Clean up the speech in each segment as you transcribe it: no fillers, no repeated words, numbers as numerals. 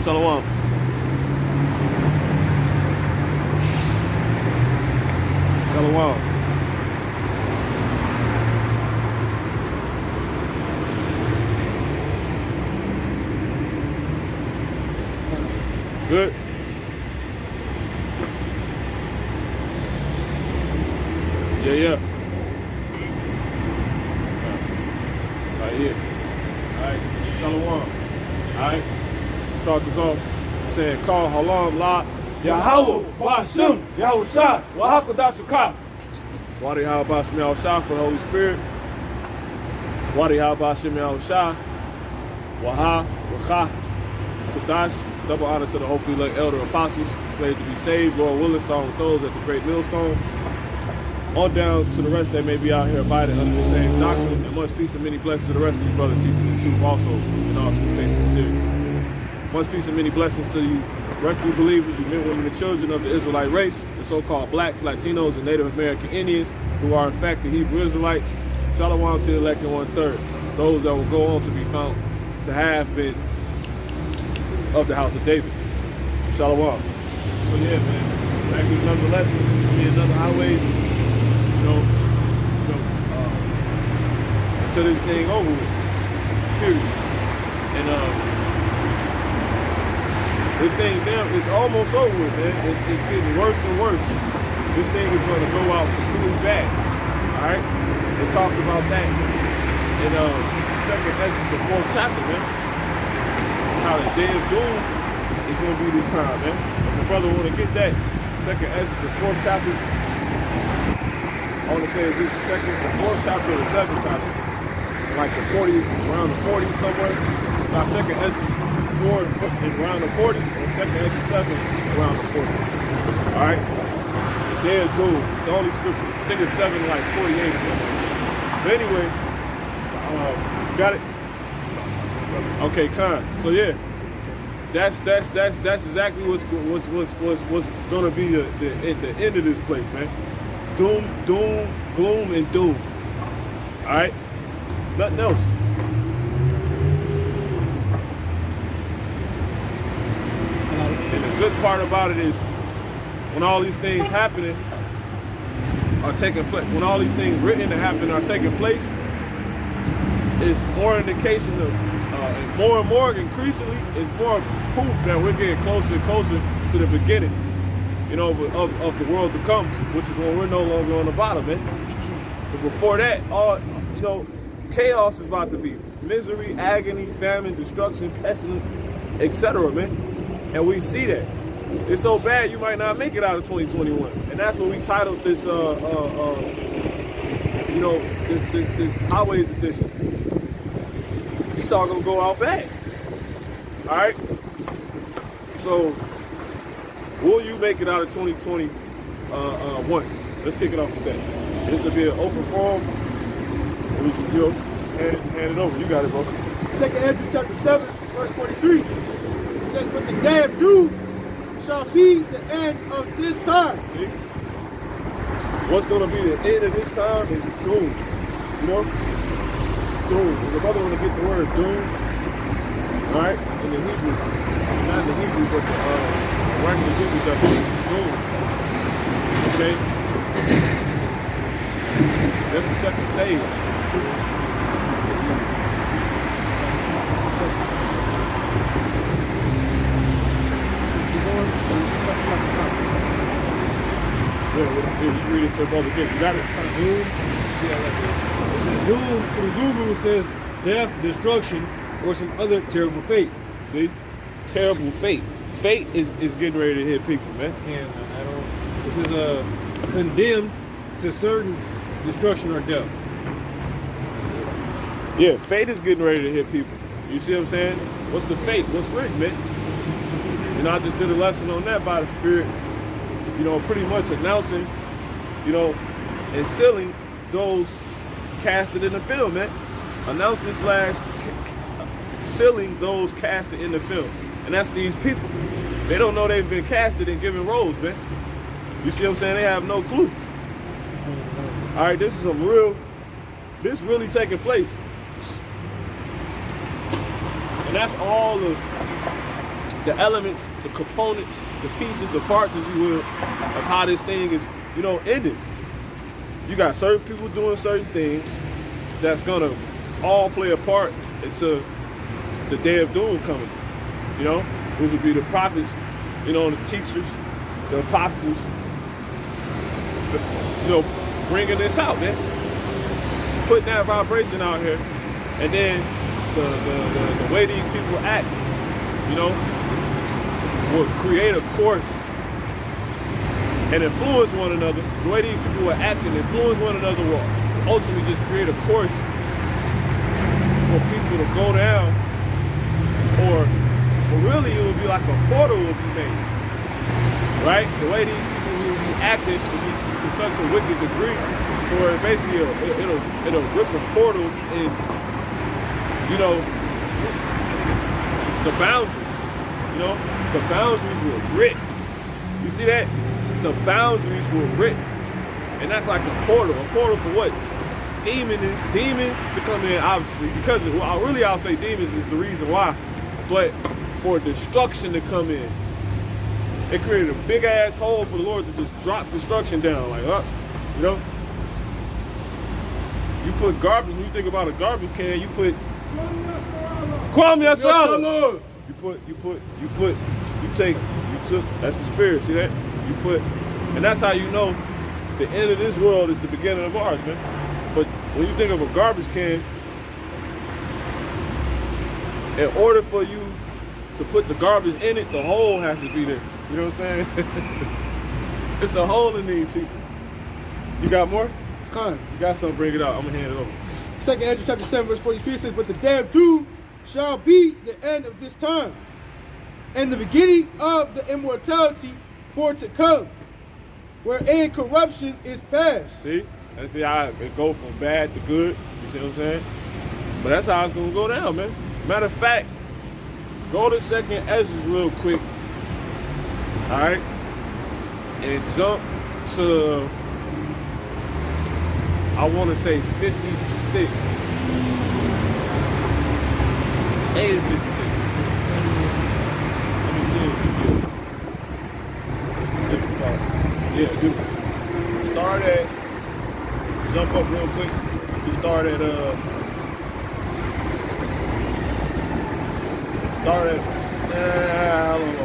Shalom. Shalom. Good. Yeah. Right here. Alright, Shalom. Alright, start this off saying, Call Halam La Yahweh Ba'ashem Yahushua Wahakadashukah. Wadi Habashim Yahushua for the Holy Spirit. Wadi Habashim Yahushua Waha Wacha Kadash. Double honor to the hopefully elect elder apostles, slaves to be saved, Lord willing, starting with those at the great millstone. On down to the rest that may be out here abiding under the same doctrine, and much peace and many blessings to the rest of you brothers teaching the truth also in all true faith and sincerity. Much peace and many blessings to you, rest of you believers, you men, women, and children of the Israelite race, the so-called blacks, Latinos, and Native American Indians, who are in fact the Hebrew Israelites. Shalom to the elect in 1/3, those that will go on to be found to have been of the house of David. Shalom. So yeah, man, back with another lesson, another highways. Until this thing over with, period. And this thing damn, it's almost over with, man. It's getting worse and worse. This thing is going to go out completely bad. All right, it talks about that in second Ezra, the 4th chapter, man. How the day of doom is going to be this time, man. If my brother want to get that, second Ezra, the 4th chapter. I want to say it's the 4th chapter or the 7th chapter. Like the 40s, around the 40s somewhere. Now second Ezra 4 around the 40s, and second Ezra 7 around the 40s. Alright? The day of doom. It's the only scripture. I think it's 7 like 48 or something. But anyway, got it? Okay, Khan. So yeah. That's exactly what's gonna be the end of this place, man. Doom, gloom, and doom. Alright? Nothing else. And the good part about it is when all these things happening are taking place, when all these things written to happen are taking place, is more indication of and more increasingly is more proof that we're getting closer and closer to the beginning, of the world to come, which is when we're no longer on the bottom, man. But before that, all chaos is about to be. Misery, agony, famine, destruction, pestilence, etc., man. And we see that. It's so bad you might not make it out of 2021. And that's what we titled this this Highways edition. It's all gonna go out bad. Alright? So will you make it out of 2021? Let's kick it off with that. This will be an open forum. We can hand it over. You got it, bro. Second Ezra chapter 7, verse 43. It says, but the day of doom shall be the end of this time. See? What's going to be the end of this time is doom. Doom. If the brother want to get the word doom, all right, in the Hebrew, not in the Hebrew, but the regular Hebrew definition, doom. Okay? That's the second stage. Yeah, you read it to brother Dick. You got it? Doom. Yeah, right there. It says doom through Google. It says death, destruction, or some other terrible fate. See? Terrible fate. Fate is getting ready to hit people, man. I don't. This is condemned to certain destruction or death. Yeah, fate is getting ready to hit people. You see what I'm saying? What's the fate? What's written, man? I just did a lesson on that by the Spirit. Pretty much announcing, and sealing those casted in the film, man. Announcing / sealing those casted in the film. And that's these people. They don't know they've been casted and given roles, man. You see what I'm saying? They have no clue. All right, this really taking place. And that's all of the elements, the components, the pieces, the parts, if you will, of how this thing is, you know, ended. You got certain people doing certain things that's gonna all play a part into the day of doom coming, you know, which would be the prophets, you know, the teachers, the apostles, you know, bringing this out, man. Putting that vibration out here, and then the way these people act, you know, will create a course and influence one another. The way these people will act and influence one another will ultimately just create a course for people to go down, or really it would be like a portal will be made, right? The way these people will be acting will be to such a wicked degree, to where basically it'll rip a portal in, you know, the boundaries, you know? The boundaries will rip. You see that? The boundaries will rip. And that's like a portal. A portal for what? Demons to come in, obviously, because I'll say demons is the reason why, but for destruction to come in. It created a big ass hole for the Lord to just drop destruction down, like, you know? You put garbage, when you think about a garbage can, you put Kwame Asala. You took, that's the spirit, see that? You put, and that's how you know the end of this world is the beginning of ours, man. But when you think of a garbage can, in order for you to put the garbage in it, the hole has to be there. You know what I'm saying? It's a hole in these people. You got more? Con. You got something, bring it out. I'm going to hand it over. 2 Ezra chapter 7 verse 43 says, but the day of doom shall be the end of this time, and the beginning of the immortality for to come, wherein corruption is past. See? That's how it go from bad to good. You see what I'm saying? But that's how it's going to go down, man. Matter of fact, go to 2 Ezra real quick. All right? And jump to, I want to say 56. 8 and 56. Let me see if you get it. Yeah, do. Start at, jump up real quick. You start at, how long?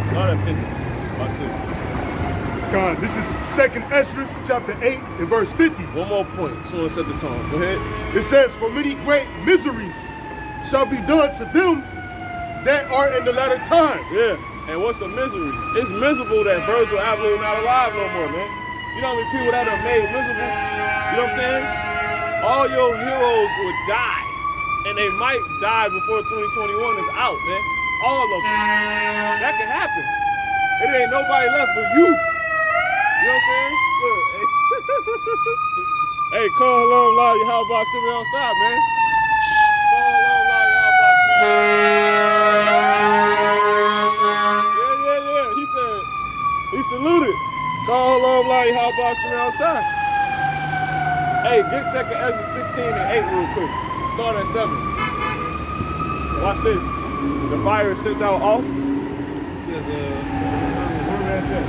Start at 50. Watch this. God, this is 2 Ezra chapter 8 and verse 50. One more point. Someone set the tone. Go ahead. It says, for many great miseries shall be done to them that are in the latter time. Yeah. And what's a misery? It's miserable that Virgil Abloh not alive no more, man. You know how many people that are made miserable? You know what I'm saying? All your heroes would die. And they might die before 2021 is out, man. All of them. That can happen. It ain't nobody left but you. You know what I'm saying? Look, hey. Hey, call hello, loud, you how about sitting outside, man? Call hello, loud, you how about sitting outside. Yeah. He saluted. Call hello, loud, you how about sitting outside. Hey, get 2 Ezra 16 and 8 real quick. Start at 7. Watch this. The fire is sent out off. It says, where that say?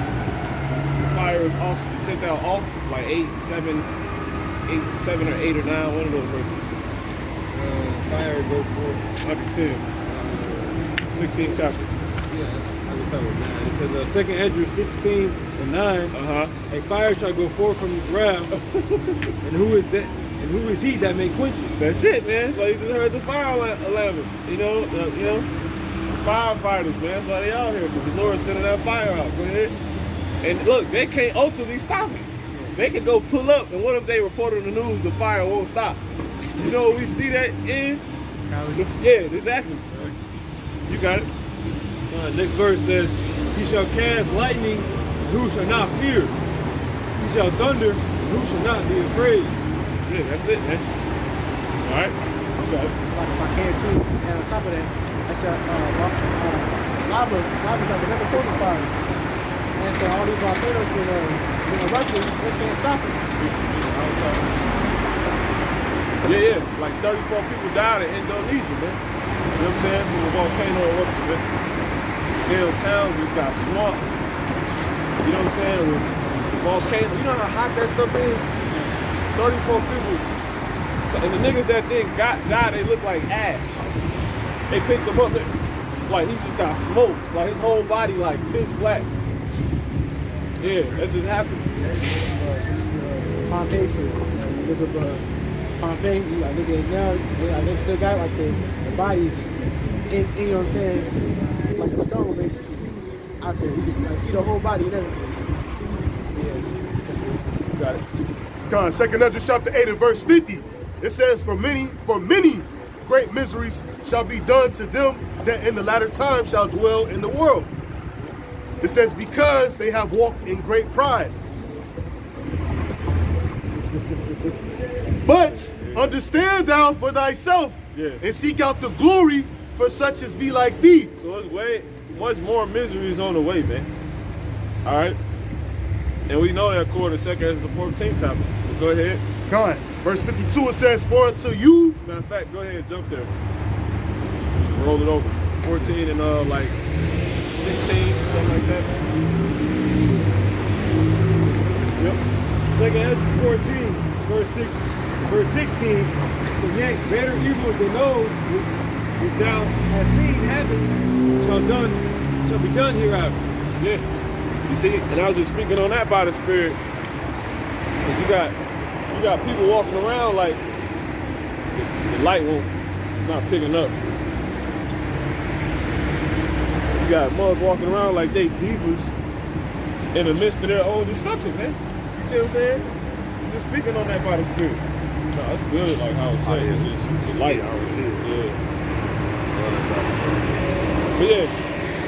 The fire is off, sent out off, like 7 or 8 or 9, one of those verses. Fire go for Might be 10. 16 chapter. yeah. I just start with 9. It says 2 Ezra 16 and 9. A fire shall go forth from his wrath, and who is that? And who is he that may quench it? That's it, man. That's why you just heard the fire alarm. You know, the firefighters, man. That's why they out here, because the Lord's sending that fire out. Go ahead. And look, they can't ultimately stop it. They can go pull up, and what if they report on the news the fire won't stop? You know, we see that in. Yeah, exactly. You got it. Next verse says, he shall cast lightnings, and who shall not fear? He shall thunder, and who shall not be afraid? Yeah, that's it, man. All right. You got it. It's like if I can too, and on top of that, that's lava's like another form of fire. And so all these volcanoes been erupting, they can't stop it. Yeah, like 34 people died in Indonesia, man. You know what I'm saying? From a volcano eruption, man. Damn towns just got swamped. You know what I'm saying? With the volcano. You know how hot that stuff is? 34 people. So, and the niggas that died, they look like ash. They picked him up, like he just got smoked. Like his whole body like pitch black. Yeah, that just happened. It's Pompeii shit. Look up Pompeii, like look at it now, they still got like the bodies in, you know what I'm saying, like a stone basically out there. You can see, like, see the whole body and everything. Yeah, that's it. Got it. Con, 2 Ezra chapter 8 and verse 50. It says, for many great miseries shall be done to them that in the latter time shall dwell in the world. It says, because they have walked in great pride. But understand thou for thyself, and seek out the glory for such as be like thee. So it's way much more miseries on the way, man. All right, and we know that according to 2 Ezra the 14th chapter. But go ahead. God, verse 52, it says, for unto you. Matter of fact, go ahead and jump there. Roll it over. 14 and like 16, something like that. Yep. 2 Ezra 14, verse 16. For yet greater evils than those which thou hast seen happen shall be done hereafter. Yeah. You see, and I was just speaking on that by the Spirit. Because you got people walking around like the light not picking up. You got mothers walking around like they divas in the midst of their own destruction, man. You see what I'm saying? I'm just speaking on that by the Spirit. No, it's good, like how I was saying. It's just the light. Yeah. But yeah,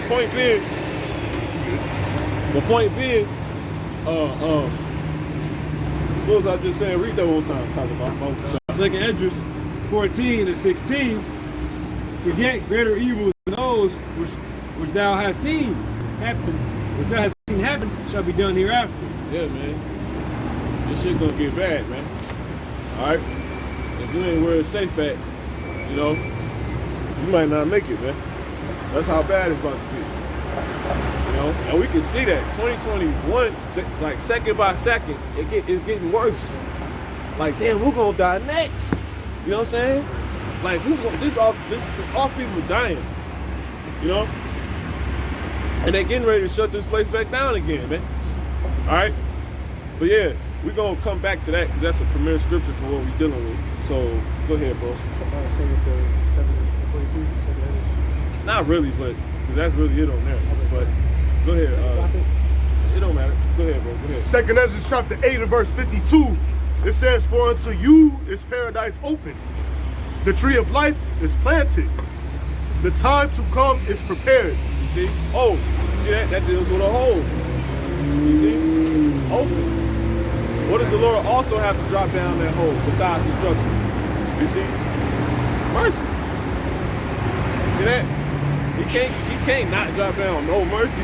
the point being, what was I just saying? Read that one time. Talking about 2 Ezra 14 and 16. Forget greater evils than those which thou hast seen happen, which thou hast seen happen, shall be done hereafter. Yeah, man. This shit gonna get bad, man. All right. If you ain't where it's safe at, you know, you might not make it, man. That's how bad it's about to be. You know, and we can see that 2021, like second by second, it's getting worse. Like, damn, we're gonna die next. You know what I'm saying? Like, this off people dying. You know, and they getting ready to shut this place back down again, man. All right, but yeah, we're gonna come back to that because that's a premier scripture for what we're dealing with. So go ahead, bro. Say with the 7:43. Not really, but because that's really it on there. But go ahead. It don't matter. Go ahead, bro. Go ahead. 2 Ezra chapter 8 and verse 52. It says, for unto you is paradise open. The tree of life is planted. The time to come is prepared. You see? Oh, you see that? That deals with a hole. You see? Open. What does the Lord also have to drop down that hole besides destruction? You see? Mercy. See that? He can't not drop down no mercy.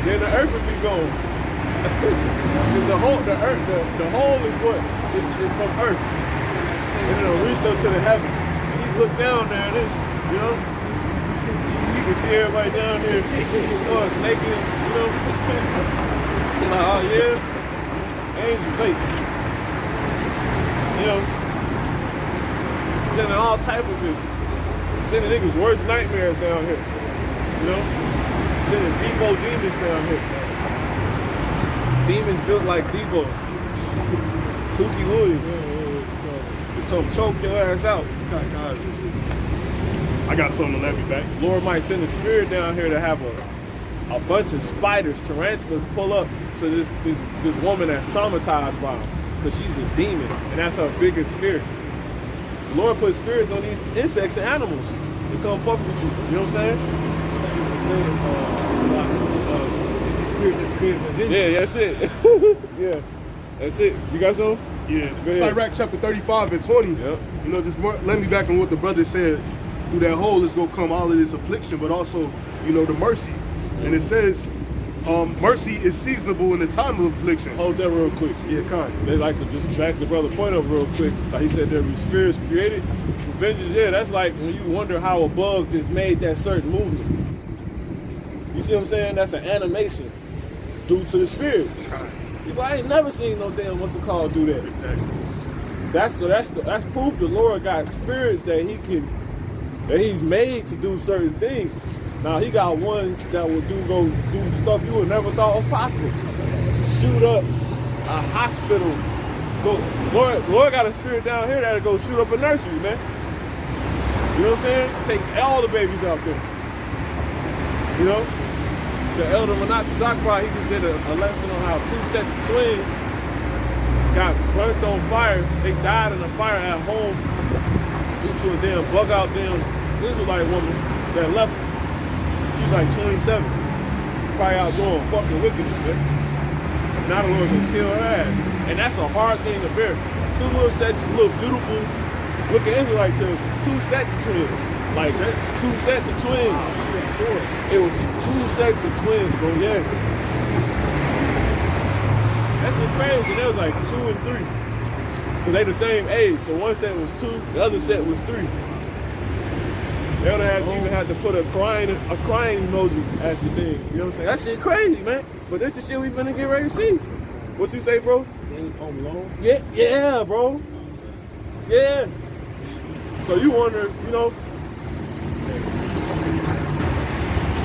Then the earth would be gone. Because the hole is what? It's from earth. And it'll reach up to the heavens. And he looked down there and it's, you know, you can see everybody down there. Oh, it's naked, you know. Like, oh yeah. Angels, hey. You know. Sending all type of shit. Sending niggas worst nightmares down here. You know? Sending Debo demons down here. Demons built like Debo. Tukey Williams. To come choke your ass out. I got something to let me back. Lord might send a spirit down here to have a bunch of spiders, tarantulas pull up to this woman that's traumatized by them. Because she's a demon. And that's her biggest fear. The Lord put spirits on these insects and animals to come fuck with you. You know what I'm saying? Spirits that's created for vengeance. Yeah, that's it. Yeah, that's it. You got some? Yeah. Go ahead. Sirach chapter 35 and 20. Yep. You know, just let me back on what the brother said. Through that hole is going to come all of this affliction, but also, you know, the mercy. And it says, mercy is seasonable in the time of affliction. Hold that real quick. Yeah, kind. They like to just back the brother point up real quick. Like he said, there be spirits created for vengeance. Yeah, that's like when you wonder how a bug just made that certain movement. You see what I'm saying? That's an animation due to the spirit. People, I ain't never seen no damn what's it called do that. Exactly. That's proof the Lord got spirits that he's made to do certain things. Now he got ones that will go do stuff you would never thought was possible. Shoot up a hospital. Lord got a spirit down here that'll go shoot up a nursery, man. You know what I'm saying? Take all the babies out there. You know? The elder Manat Zakwa, he just did a lesson on how 2 sets of twins got burnt on fire. They died in a fire at home due to a damn bug out damn Israelite woman that left. She's like 27. Probably out doing fucking wickedness, man. Now the Lord's gonna kill her ass. And that's a hard thing to bear. 2 little sets of little beautiful looking Israelite children. 2 sets of twins. Like 2 sets of twins. It was 2 sets of twins, bro, yes. That's just crazy. There was like 2 and 3. Because they the same age. So one set was 2, the other set was 3. They would have even had to put a crying emoji as the thing. You know what I'm saying? That shit crazy, man. But this the shit we finna get ready to see. What you say, bro? James Home Alone. Yeah, bro. Yeah. So you wonder, you know,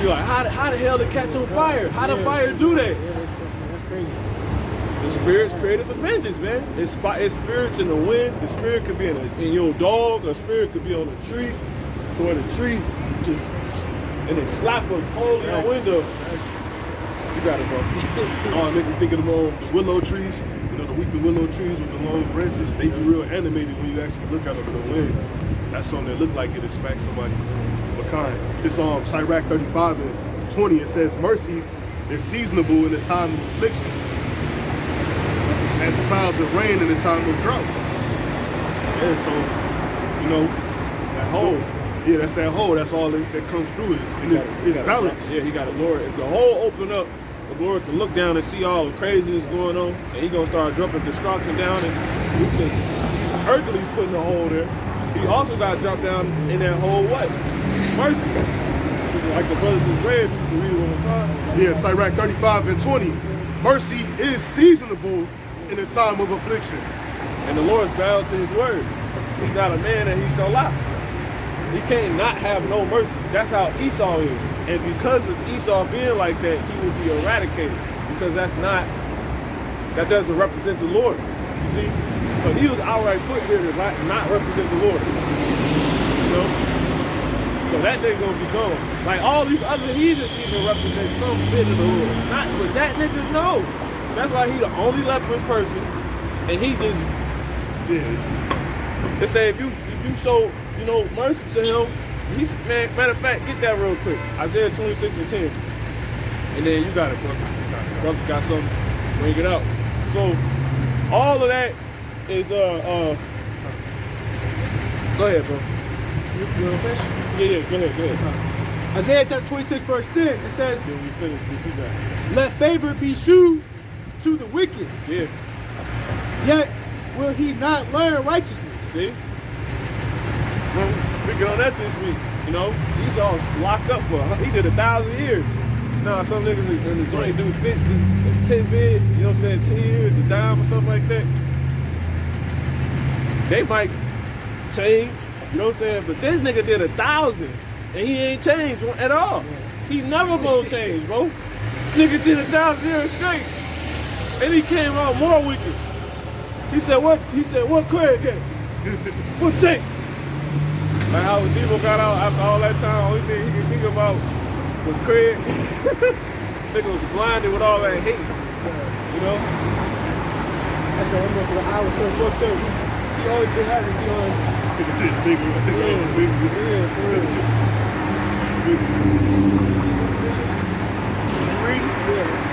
you're like, how the hell did it catch on fire? How did fire do that? Yeah, that's crazy. The spirits created for vengeance, man. It's spirits in the wind. The spirit could be in your dog. A spirit could be on a tree. To where the tree just, and then slap a hole in your window. You got it, bro. Oh, it make me think of the willow trees. You know, the weeping willow trees with the long branches. They be real animated when you actually look at them in the wind. That's something that look like it'll smack somebody. What kind? This Sirach 35 and 20, it says, mercy is seasonable in the time of affliction, as clouds of rain in the time of drought. Yeah, so, you know, that hole. Yeah, that's that hole. That's all that comes through it. And it's balance. Yeah, he got a Lord. If the hole open up, the Lord can look down and see all the craziness going on, and he gonna start dropping destruction down. And Hercules putting the hole there. He also got to drop down in that hole. What? Mercy. Just like the brother just read. You can read it one more time. Yeah, Sirach 35 and 20. Mercy is seasonable in the time of affliction. And the Lord's bound to his word. He's not a man that he shall lie. He can't not have no mercy. That's how Esau is. And because of Esau being like that, he will be eradicated. Because that doesn't represent the Lord. You see? So he was outright put here to not represent the Lord. You know? So that nigga gonna be gone. Like all these other heathens even represent some bit of the Lord. Not for that nigga, no. That's why he the only leprous person. And he just, they say if you show, you know, mercy to him, he's, matter of fact, get that real quick. Isaiah 26 and 10. And then you got it, brother. Brother got something, bring it out. So all of that is go ahead, bro. You want to finish? Yeah, go ahead. Isaiah chapter 26, verse 10, it says, Then we finish what you got. let favor be shewed to the wicked, Yeah. yet will he not learn righteousness. See? Well, speaking on that this week, you know, Esau's locked up for, he did 1,000 years. Now some niggas in the joint do 50, 10 bid, you know what I'm saying, 10 years, a dime or something like that. They might change, you know what I'm saying, but this nigga did 1,000 and he ain't changed at all. He never gonna change, bro. Nigga did 1,000 years straight and he came out more wicked. He said, what Craig get? What take? Like how Devo got out after all that time, only thing he could think about was Craig. Nigga was blinded with all that hate, you know? I said, I'm going for the hour so fucked up. He always been having me on. Single. Yeah, for real.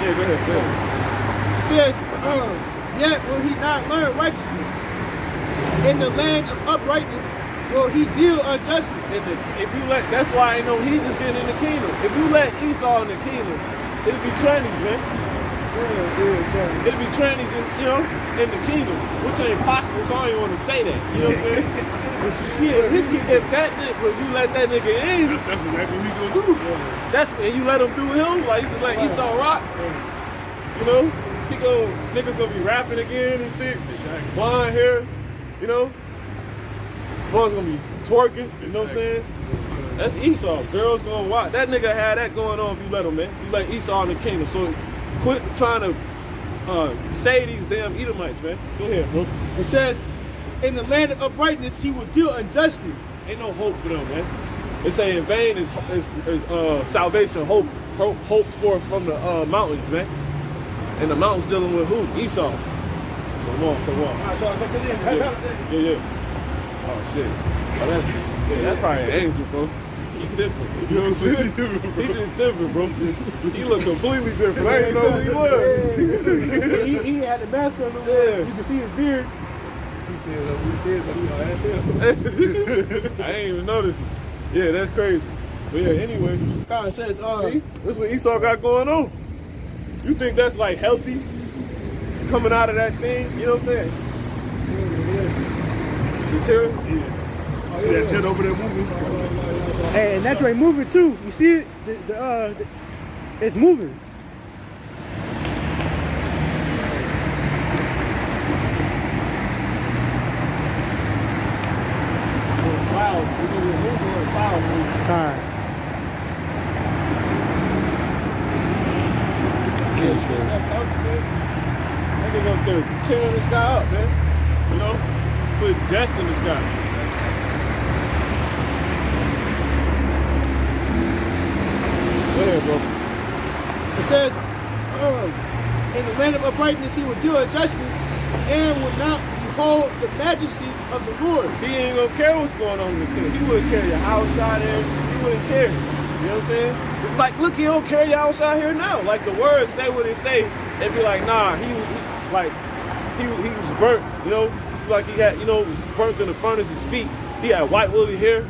Yeah, go ahead. It says, yet will he not learn righteousness. In the land of uprightness will he deal unjustly. If you let, that's why ain't no heathens getting in the kingdom. If you let Esau in the kingdom, it'll be trannies, man. It'll be trannies in, you know, in the kingdom, which ain't possible, so I don't even want to say that. You know what I'm saying? But you see it in his kingdom. If that nigga, if you let that nigga in, That's exactly what he gonna do. and you let him do him, like just like Esau Rock, you know, niggas gonna be rapping again and shit, blonde hair, you know, boys gonna be twerking, you know what I'm saying? That's Esau. Girls gonna watch. That nigga had that going on if you let him, man. If you let Esau in the kingdom. So quit trying to say these damn Edomites, man. Go ahead, bro. It says, in the land of uprightness, he will deal unjustly. Ain't no hope for them, man. They say in vain is salvation hoped for from the mountains, man. And the mountains dealing with who? Esau. So long. Yeah. Oh shit. Oh, that's probably an angel, bro. He's different. You know what I'm saying? He's just different, bro. He look completely different. I didn't know who he was. He had the mask on. Yeah. You can see his beard. He said something, that's him. I ain't even noticed it. Yeah, that's crazy. But yeah, anyway. God says, See? This is what Esau got going on. You think that's like healthy? Coming out of that thing? You know what I'm saying? The terror? Yeah. See that jet over there moving? hey, and that joint moving too. You see it? It's moving. Clouds. We're moving on clouds. God. That's healthy, man. Niggas up there tearing the sky up, man. You know? Put death in the sky. Go ahead, bro. It says, in the land of uprightness, he will deal unjustly and will not behold the majesty of the Lord. He ain't gonna care what's going on in the tent. He wouldn't care your house out there. He wouldn't care. You know what I'm saying? It's like, look, he don't care your house out here now. Like the words say what they say. They be like, nah, he was burnt. You know, like he had, you know, burnt in the furnace. His feet. He had white woolly hair.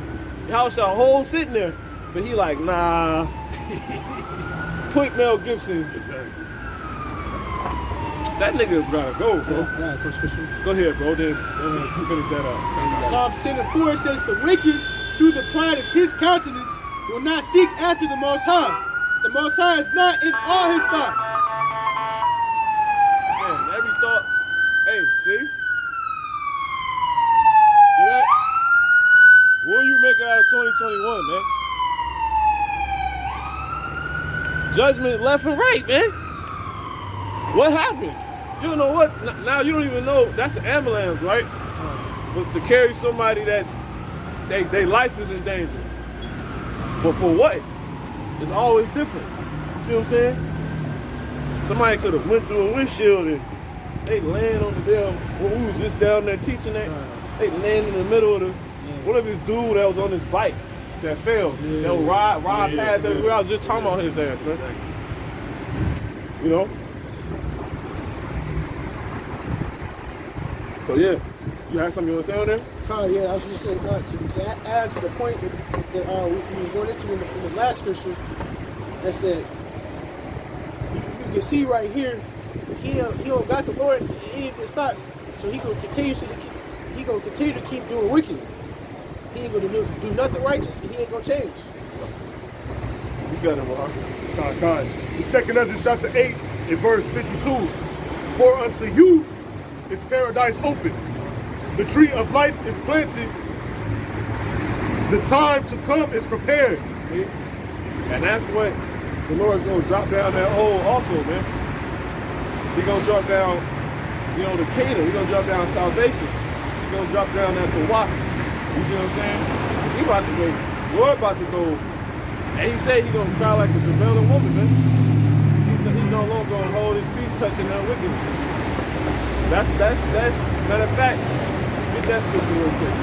The house got a hole sitting there, but he like, nah. Put Mel Gibson. That nigga gotta go, bro. Go ahead, bro. Then finish that up. Psalms 10 and 4 says, the wicked, through the pride of his countenance, will not seek after the Most High. The Most High is not in all his thoughts. Man, every thought. Hey, see? See that? Will you make it out of 2021, man? Judgment left and right, man. What happened? You don't know what. Now you don't even know. That's an ambulance, right? But to carry somebody that's, they life is in danger. But for what? It's always different. You see what I'm saying? Somebody could have went through a windshield and they land on the damn, when we was just down there teaching that, they land in the middle of the, what if this dude that was on his bike that fell, that would ride past everywhere. I was just talking about his ass, man. You know? So yeah, you had something you want to say on there? Yeah, I was just saying, to add to the point that we were going into in the last scripture, that said, you can see right here, he don't got the Lord in any of his thoughts, so he gonna continue to keep doing wicked. He ain't gonna do nothing righteous, and he ain't gonna change. You got it, Mark. God. The second Ezra chapter 8 in verse 52. For unto you is paradise open. The tree of life is planted. The time to come is prepared. See? And that's what the Lord's gonna drop down that hole also, man. He's gonna drop down, you know, the kingdom. He's gonna drop down salvation. He's gonna drop down that Kawaka. You see what I'm saying? Because he about to go, Lord about to go, and he said he's gonna cry like a travailing woman, man. He's no longer gonna hold his peace touching their wickedness. That's matter of fact, get that scripture real quick.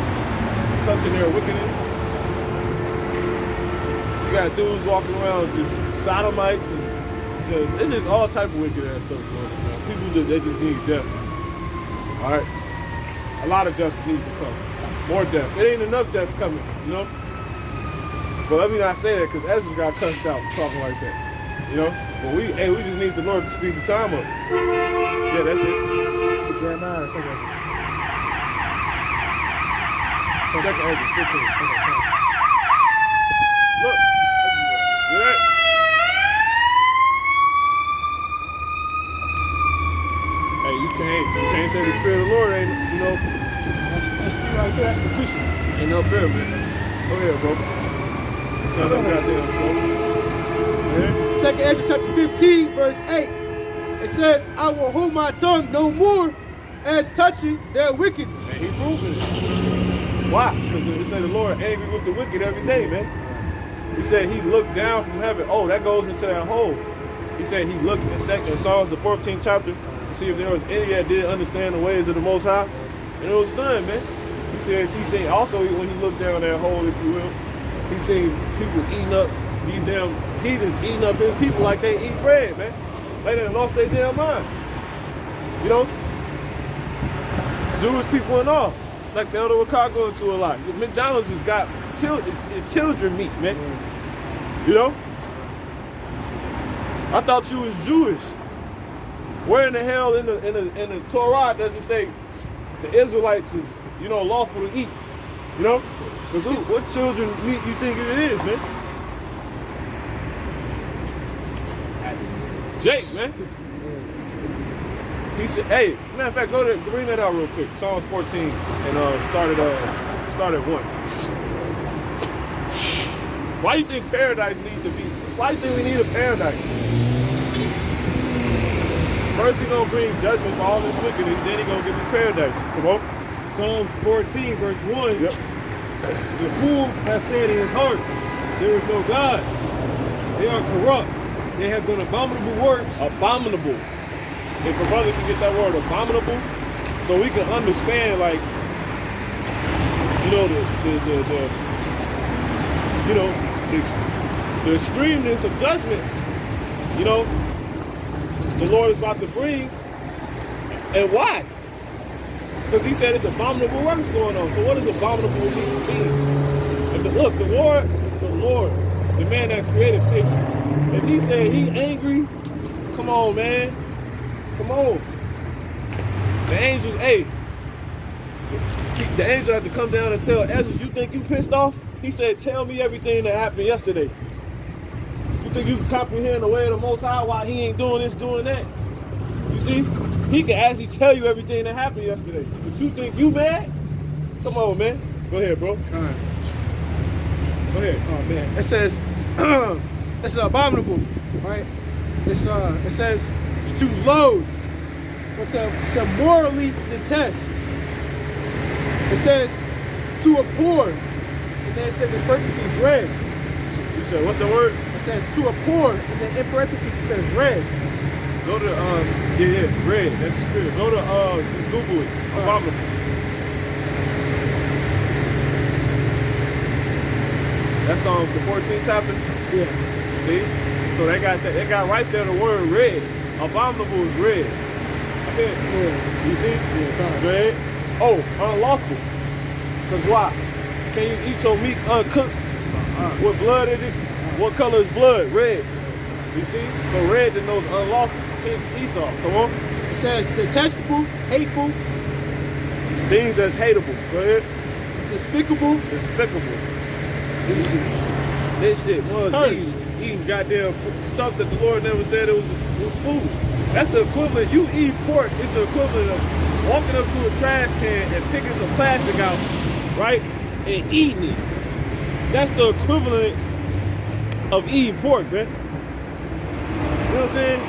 Touching their wickedness. You got dudes walking around just sodomites and it's just all type of wicked ass stuff going on, man. People they just need death. Alright? A lot of death needs to come. More death. It ain't enough death coming, you know? But let me not say that because Ezra got cussed out for talking like that. You know? But we just need the Lord to speed the time up. Yeah, that's it. Jeremiah or something. Second Ezra 15. Look. See that? Hey, you can't say the Spirit of the Lord ain't, you know. That's right there. That's petition. Ain't no fear, man. Go ahead, bro. Turn that goddamn show. Second Ezra chapter 15, verse 8. It says, I will hold my tongue no more as touching their wickedness. And he proving it. Why? Because it said the Lord angry with the wicked every day, man. He said he looked down from heaven. Oh, that goes into that hole. He said he looked in Psalms the 14th chapter to see if there was any that did understand the ways of the Most High. And it was done, man. He says he seen also when he looked down that hole, if you will, he seen people eating up these damn heathens eating up his people like they eat bread, man. They done lost their damn minds. You know? Jewish people and all. Like the Elder Wakar going to a lot. McDonald's has got it's children meat, man. You know? I thought you was Jewish. Where in the hell in the Torah does it say the Israelites is, you know, lawful to eat? You know? Because what children meat you think it is, man? Jake, man. He said, hey, matter of fact, go there, bring that out real quick. Psalms 14 and start at 1. Why do you think paradise needs to be? Why do you think we need a paradise? First he's gonna bring judgment for all this wickedness, then he's gonna give us paradise. Come on. Psalms 14, verse 1. Yep. The fool hath said in his heart, there is no God. They are corrupt. They have done abominable works. Abominable. If a brother can get that word abominable, so we can understand, like, you know, the extremeness of judgment, you know, the Lord is about to bring, and why? Because he said it's abominable works going on. So what does abominable mean? Look, the Lord, the man that created patience, if he said he angry, come on, man. Come on. The angels, hey, the angel had to come down and tell Ezra, you think you pissed off? He said, tell me everything that happened yesterday. You think you can comprehend the way of the Most High while he ain't doing this, doing that? You see? He can actually tell you everything that happened yesterday. But you think you mad? Come on, man. Go ahead, bro. Go ahead. Oh, man. It says, it's abominable, right? It says, to loathe, or to morally detest. It says to abhor, and then it says in parentheses red. You said what's the word? It says to abhor, and then in parentheses it says red. Go to red. That's the spirit. Go to Google it. Abominable. That's Psalms the 14th chapter. Yeah. See? So they got that. They got right there the word red. Abominable is red. Yeah. You see? Yeah. Red. Oh, unlawful. Because why? Can you eat your meat uncooked with blood in it? What color is blood? Red. You see? So red denotes unlawful. Hence Esau. Come on. It says detestable, hateful. Things that's hateable. Go ahead. Despicable. Despicable. This shit was eating goddamn stuff that the Lord never said it was food. That's the equivalent. You eat pork, it's the equivalent of walking up to a trash can and picking some plastic out, right? And eating it. That's the equivalent of eating pork, man. You know what I'm saying?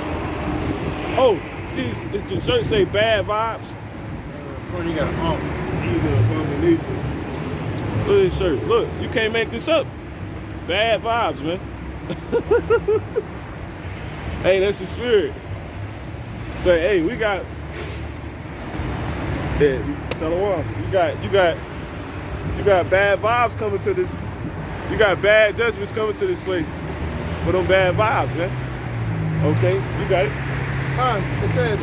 Oh, see, the shirt say bad vibes. Front, you got an evil abomination. Look at this shirt. Look, you can't make this up. Bad vibes, man. Hey, that's the spirit. So, hey, we got. Yeah, Shalom. You got bad vibes coming to this. You got bad judgments coming to this place for them bad vibes, man. Okay, you got it. It says,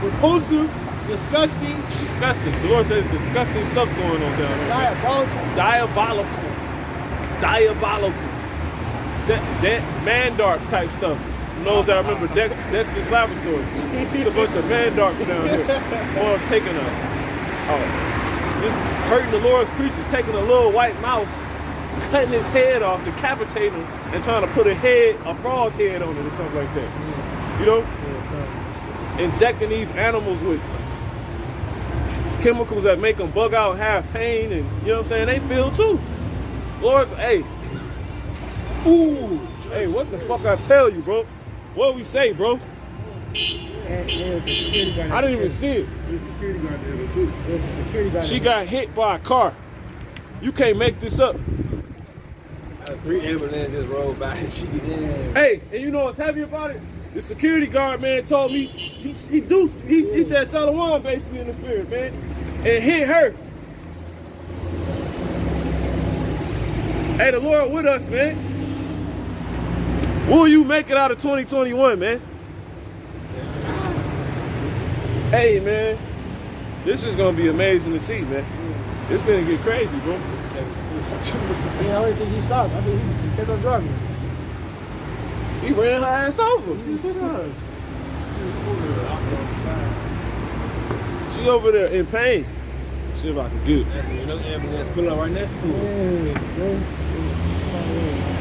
repulsive, disgusting. Disgusting. The Lord says disgusting stuff going on down there. Diabolical. Diabolical. Diabolical. that Mandark type stuff. For those that remember Dexter's Laboratory. It's a bunch of Mandarks down here. Boys taking just hurting the Lord's creatures, taking a little white mouse, cutting his head off, decapitating him, and trying to put a frog head on it or something like that. You know? Injecting these animals with chemicals that make them bug out, have pain, and you know what I'm saying? They feel too. Lord, hey. Ooh. Hey, what the fuck I tell you, bro? What we say, bro? And there's a security guard. I didn't even see it. There's a security guard there too. There's a security guard. She got hit by a car. You can't make this up. 3 ambulances rolled by and she was in. Hey, and you know what's heavy about it? The security guard, man, told me he said Shalom basically in the spirit, man, and hit her. Hey, the Lord with us, man. Will you make it out of 2021, man? Hey, man, this is gonna be amazing to see, man. It's gonna get crazy, bro. Yeah, I don't think he stopped. I think he just kept on driving. He ran her ass over. She over there in pain. See if I can get it. Another ambulance pulling up right next to her.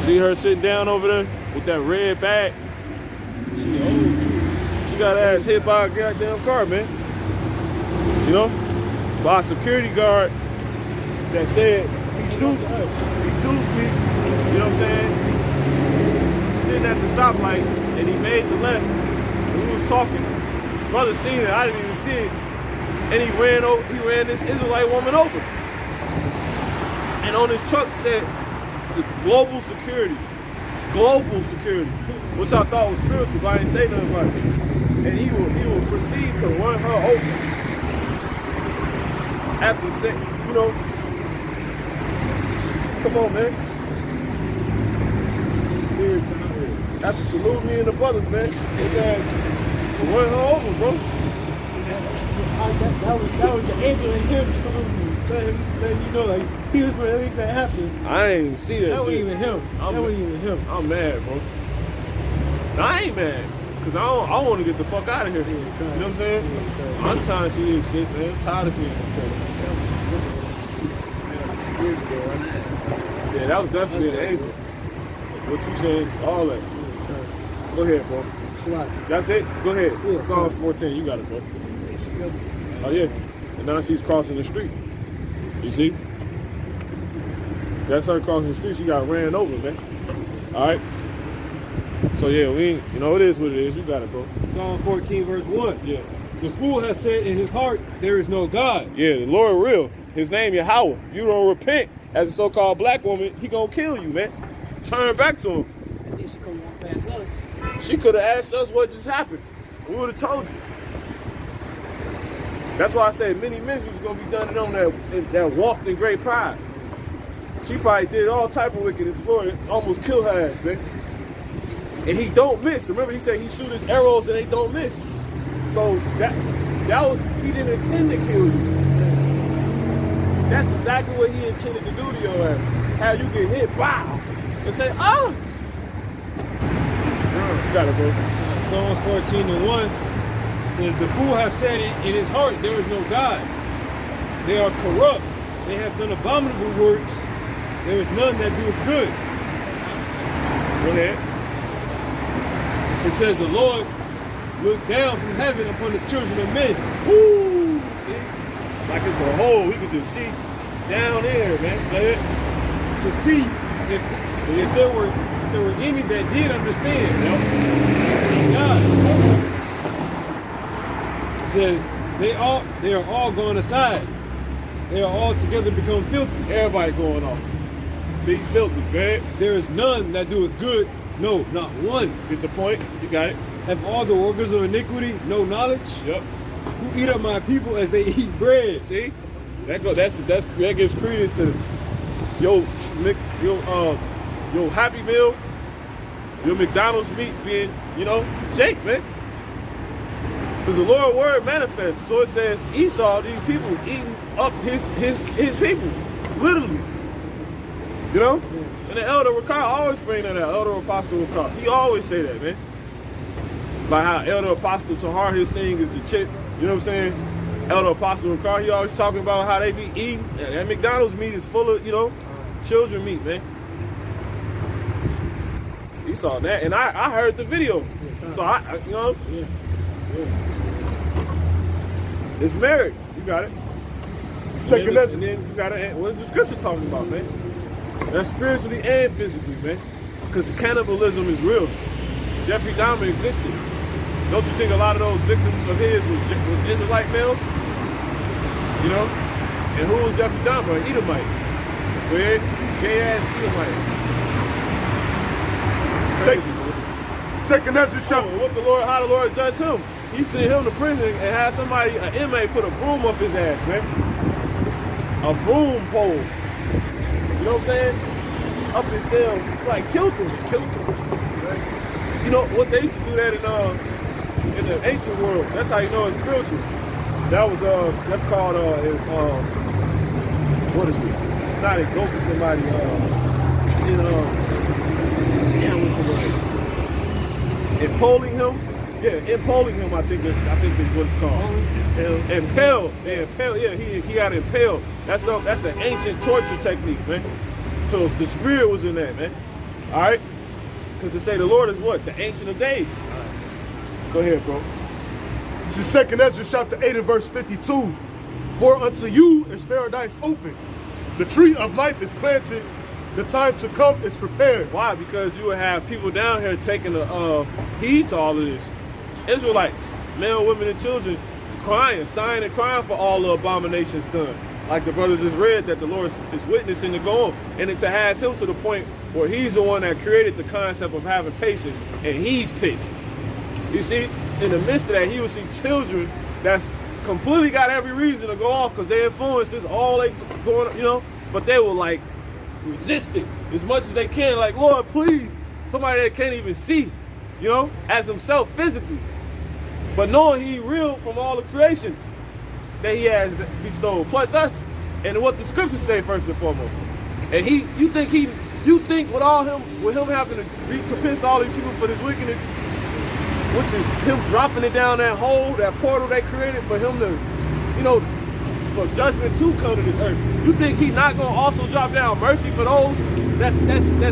See her sitting down over there with that red bag? She old too. She got her ass hit by a goddamn car, man. You know? By a security guard that said he duped me. You know what I'm saying? Sitting at the stoplight and he made the left. And we was talking. Brother seen it, I didn't even see it. And he ran this Israelite woman over. And on his truck said global security. Global security. Which I thought was spiritual, but I didn't say nothing about it. And he will proceed to run her over. After saying, you know, come on, man. After saluting me and the brothers, man. Run her over, bro. That was the angel in him saluting me. Letting you know, like, he was for everything that happened. I didn't even see that That shit. wasn't even him. That wasn't even him. I'm mad, bro. I ain't mad. Because I want to get the fuck out of here. You know what I'm saying? I'm trying to see this shit, man. I'm tired of seeing this shit. Yeah, that was definitely an angel. What you saying, all that. Go ahead, bro. That's it? Go ahead. Yeah, Psalms 14, you got it, bro. Oh, yeah. And now she's crossing the street. You see? That's her crossing the street. She got ran over, man. All right? So, yeah, it is what it is. You got it, bro. Psalm 14, verse 1. Yeah. The fool has said in his heart, there is no God. Yeah, the Lord real. His name Yahweh. If you don't repent as a so-called black woman, he gonna kill you, man. Turn back to him. And then she come on past us. She could have asked us what just happened. We would have told you. That's why I say many ministries gonna be done on that walked in great pride. She probably did all type of wickedness. Lord almost killed her ass, man. And he don't miss. Remember, he said he shoot his arrows and they don't miss. So that was, he didn't intend to kill you. That's exactly what he intended to do to your ass. Have you get hit, wow, and say, oh. You got it, bro. Psalms 14 and 1 says, the fool have said in his heart, there is no God. They are corrupt. They have done abominable works. There is none that doeth good. Go ahead. It says, the Lord looked down from heaven upon the children of men. Woo! See? Like it's a hole. We can just see down there, man. Go ahead. To see if there were any that did understand. God. It says they are all gone aside. They are all together become filthy. Everybody going off. See, filthy, man. There is none that doeth good, no, not one. Get the point? You got it. Have all the workers of iniquity no knowledge? Yep. Who eat up my people as they eat bread? See? That gives credence to your Happy Meal, your McDonald's meat being, Jake, man. Because the Lord word manifests. So it says Esau, these people eating up his people. Literally. You know? And the Elder Rakar always bring that out. Elder Apostle Rakar. He always say that, man. About how Elder Apostle Tahar, his thing is the chick. You know what I'm saying? Elder Apostle Rakar, he always talking about how they be eating. That McDonald's meat is full of, you know, children meat, man. He saw that, and I heard the video. So you know, it's married. You got it. Second and then you got it. What is the scripture talking about, man? That's spiritually and physically, man. Because cannibalism is real. Jeffrey Dahmer existed. Don't you think a lot of those victims of his was Israelite males? You know? And who was Jeffrey Dahmer? An Edomite. Go ahead. Gay-ass Edomite. Second Ezra chapter. How the Lord judged him? He sent him to prison and had somebody, an inmate, put a broom up his ass, man. A broom pole. You know what I'm saying? Up his tail, like killed him. Right? You know what, they used to do that in the ancient world. That's how you know it's spiritual. That was that's called what is it? Not a ghost of somebody. What's the word? Impaling him. Yeah, impaling him. I think is what it's called. Impale. Yeah, impale. Yeah, he got impaled. That's an ancient torture technique, man. So the spirit was in that, man. All right. Because they say the Lord is what? The Ancient of Days. Go ahead, bro. This is Second Ezra chapter 8 and verse 52. For unto you is paradise open. The tree of life is planted. The time to come is prepared. Why? Because you would have people down here taking heed to all of this. Israelites, men, women, and children, crying, sighing and crying for all the abominations done. Like the brother just read that the Lord is witnessing to go on. And it has him to the point where he's the one that created the concept of having patience, and he's pissed. You see, in the midst of that, he will see children that's completely got every reason to go off because they influenced this all they going, you know, but they will like resist it as much as they can. Like, Lord, please, somebody that can't even see, you know, as himself physically, but knowing he real from all the creation that he has bestowed, plus us, and what the scriptures say first and foremost. And you think with him having to recompense all these people for this wickedness, which is him dropping it down that hole, that portal they created for him to, you know, for judgment to come to this earth. You think he not gonna also drop down mercy for those that's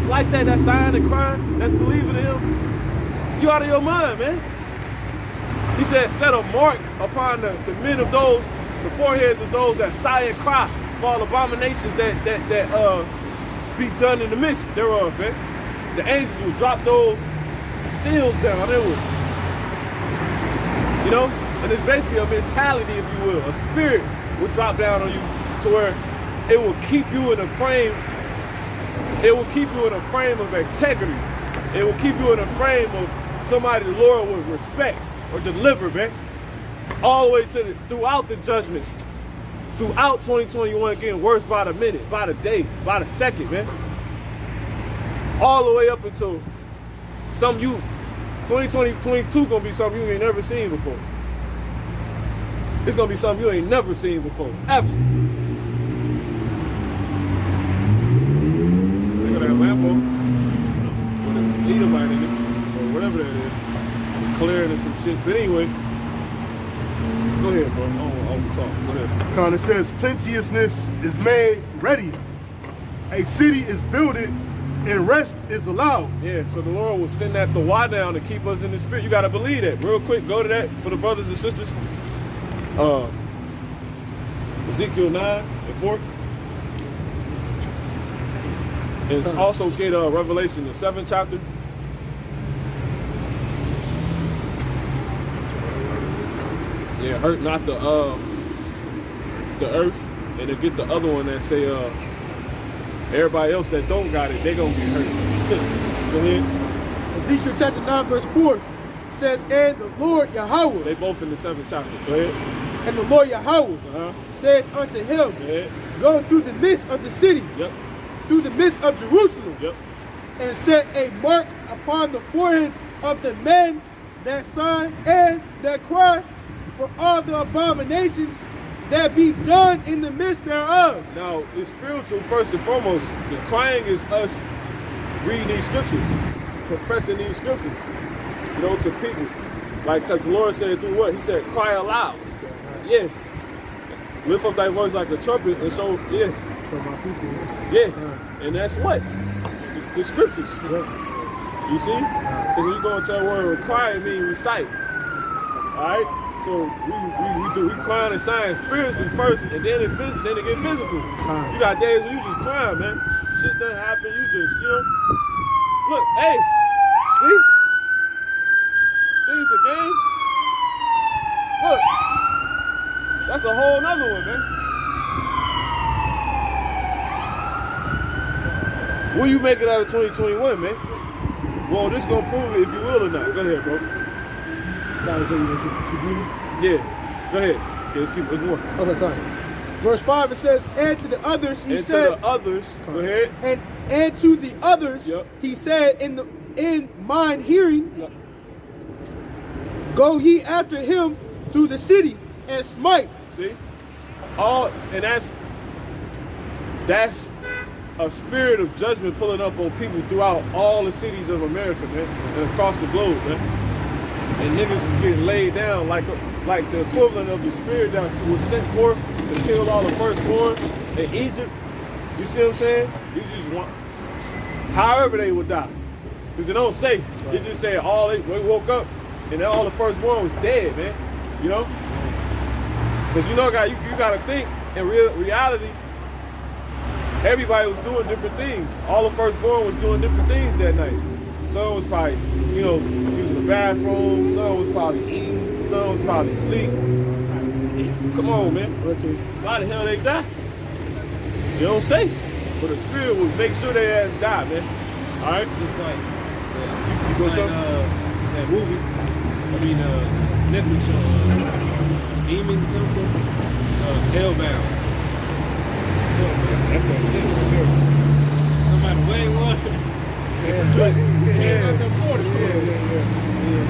like that, that's sighing and crying, that's believing in him? You out of your mind, man. He said, set a mark upon the men of those, the foreheads of those that sigh and cry for all abominations that be done in the midst thereof, man. The angels will drop those seals down. They will, you know, and it's basically a mentality, if you will, a spirit will drop down on you to where it will keep you in a frame. It will keep you in a frame of integrity. It will keep you in a frame of somebody the Lord would respect or deliver, man. All the way to throughout the judgments, throughout 2021, getting worse by the minute, by the day, by the second, man. All the way up until 2022 gonna be something you ain't never seen before. It's gonna be something you ain't never seen before, ever. Look at that Lambo with a Edomite in it, or whatever that is, clearing and some shit. But anyway, go ahead, bro. I'll talk. Go ahead. It says, plenteousness is made ready. A city is builded, and rest is allowed. Yeah, so the Lord will send that Thawah down to keep us in the spirit. You got to believe that. Real quick, go to that for the brothers and sisters. Ezekiel 9 and 4. And also get Revelation, the 7th chapter. Yeah, hurt not the earth. And then get the other one that say everybody else that don't got it, they gonna get hurt. Go ahead. Ezekiel chapter 9 verse 4 says, and the Lord Yahweh. They both in the 7th chapter. Go ahead. And the Lord Yahweh said unto him, go through the midst of the city, through the midst of Jerusalem, and set a mark upon the foreheads of the men that sigh and that cry for all the abominations that be done in the midst thereof. Now, it's spiritual first and foremost. The crying is us reading these scriptures, professing these scriptures, you know, to people. Like, because the Lord said through what? He said, cry aloud. Yeah. Lift up thy voice like a trumpet and so, yeah. So my people. Yeah. And that's what? The scriptures. You see? Because when you go into that word cry, it means recite. Alright? So we crying and sighing spiritually first, and then it get physical. You got days where you just crying, man. Shit doesn't happen, you just, you know. Look, hey, see? Think it's a game? Look. That's a whole nother one, man. Will you make it out of 2021, man? Well, this gonna prove it if you will or not. Go ahead, bro. That was it. You keep reading? Yeah. Go ahead. Yeah, let's keep. There's more. Okay, go ahead. Verse 5, it says, and to the others he said. And to the others. Go ahead. And to the others Yep. he said in mine hearing, Yep. go ye after him through the city and smite. See? And that's a spirit of judgment pulling up on people throughout all the cities of America, man, and across the globe, man. And niggas is getting laid down like the equivalent of the spirit that was sent forth to kill all the firstborn in Egypt. You see what I'm saying? You just want, however they would die. Because it don't say. Right. It just said they woke up and all the firstborn was dead, man. You know? Because you know, you got to think, in reality, everybody was doing different things. All the firstborn was doing different things that night. Some was probably, you know, using the bathroom. Some was probably eating. Some was probably asleep. Come on, man. Why the hell they die? You don't say. But the spirit would make sure they had to die, man. All right? It's like, you go to that movie, Netflix show, Demon something, Hellbound. That's gonna sit right there. No matter where it was.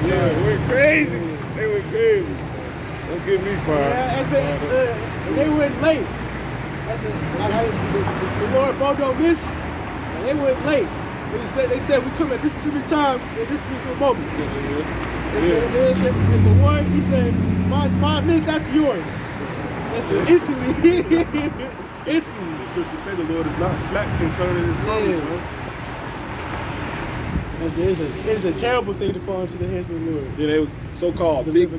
Yeah, it went crazy. They went crazy. Don't get me fired. Yeah, they went late. The Lord both don't miss, and they went late. They said we come at this specific time at this specific moment. They said the one, he said, mine's 5 minutes after yours. That's it. Instantly. The scripture say the Lord is not slack concerning his promise, man. It's a terrible thing to fall into the hands of the Lord. Yeah, they was so-called big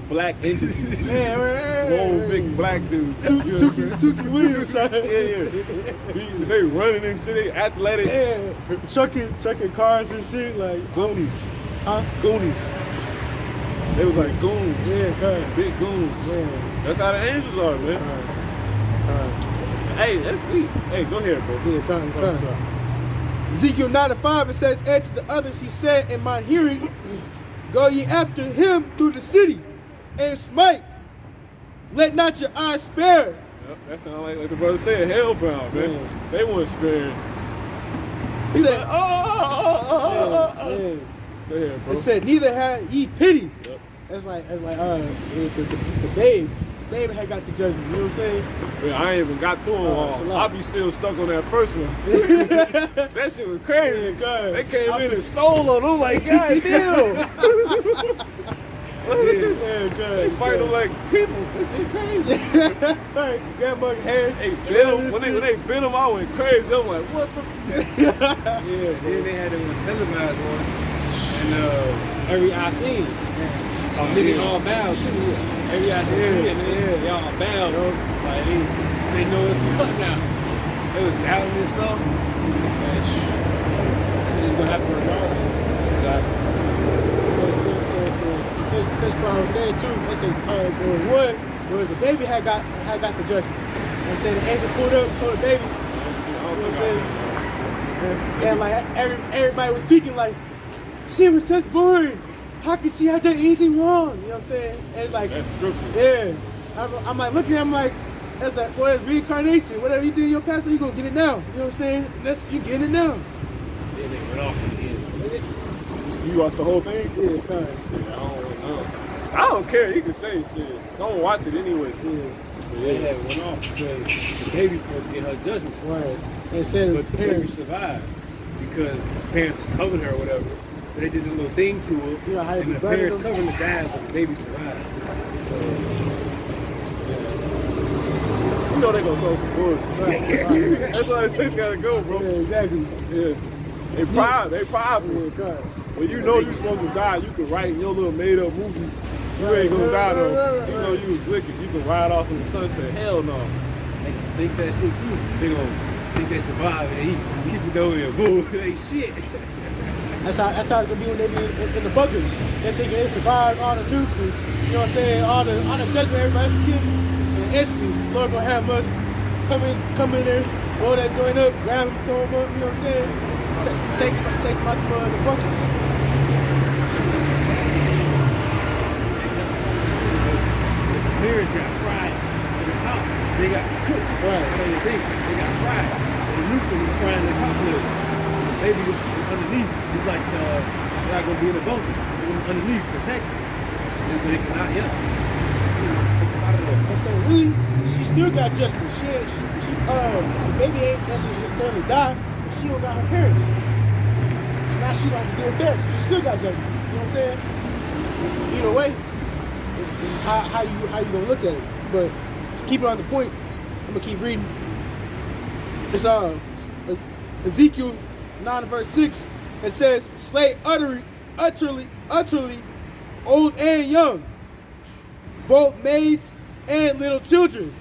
black entities. Small big black dudes. Tukey Williams. Yeah. They running and shit. They athletic. Yeah. Chucking cars and shit like Goonies. Huh? Goonies. They was like goons. Yeah, big goons. Yeah. That's how the angels are, man. Hey, that's me. Hey, go ahead, bro. Yeah, Ezekiel 9:5, it says, and to the others he said in my hearing, go ye after him through the city and smite. Let not your eyes spare. Yep, that sounds like the brother said, hellbound, man. Yeah. They weren't sparing. He said, Go ahead, bro. It said, neither had ye pity. Yep. That's like the babe. Babe had got the judgment, you know what I'm saying? Yeah, I ain't even got through them all. I be still stuck on that first one. That shit was crazy. God. They came in and stole on them like, God damn. They fight them like people. This shit crazy. Right, grandma hair. When they bit them, I went crazy. I'm like, what the Yeah, then they had them televised one. And every I seen. Niggas all bow too. Every I see it, man, they all bow. Like they know it's up now. They was doubting this stuff. And shit is gonna happen regardless. Exactly. That's what I was saying too. They said there was a baby had got the judgment. You know what I'm saying? The angel pulled up, told the baby. You know what I'm saying? And like everybody was speaking like, she was just born. How could she have done anything wrong? You know what I'm saying? And it's like, that's scripture. Yeah. I'm like looking at him like, that's like, well, it's reincarnation. Whatever you did in your past, you gonna get it now. You know what I'm saying? You getting it now. Yeah, they went off in the end. You watched the whole thing? Yeah, kind of. I don't care. You can say shit. Don't watch it anyway. Yeah. They had went off because the baby's supposed to get her judgment. Right. They said But the baby survived because the parents was covering her or whatever. So they did a little thing to her. You know how and you the bury parents them? covering the dad, but the baby survived. So, You know they gonna throw some bullshit. Right. That's why it's gotta go, bro. Yeah, exactly. Yeah. They prideful. Yeah, God. When you know you supposed to die, you can write in your little made up movie. You ain't gonna die though. You know you was wicked. You can ride off in the sunset. Hell no. they think that shit too. They gonna think they survive and eat. Keep it over here. Boom. They shit. That's how it's gonna be when they be in the bunkers. They're thinking they survived all the nukes and, you know what I'm saying, all the judgment everybody's getting. And instantly, Lord gonna have us come in there, roll that joint up, grab him, throw him up, you know what I'm saying? Take him out the bunkers. The parents got fried at the top. They got cooked. Right. I don't even think. They got fried. And the nuke was frying the top of it. Baby was underneath. It's like they're not gonna be in the bunkers. They're gonna be underneath, protected. And so they can not, take them out of there. I said, really? She still got judgment. The baby ain't necessarily died, but she don't got her parents. So now she don't have to deal with that. So she still got judgment. You know what I'm saying? Either way, this is how you gonna look at it. But to keep it on the point, I'm gonna keep reading. It's Ezekiel 9 verse 6. It says, slay utterly, old and young, both maids and little children,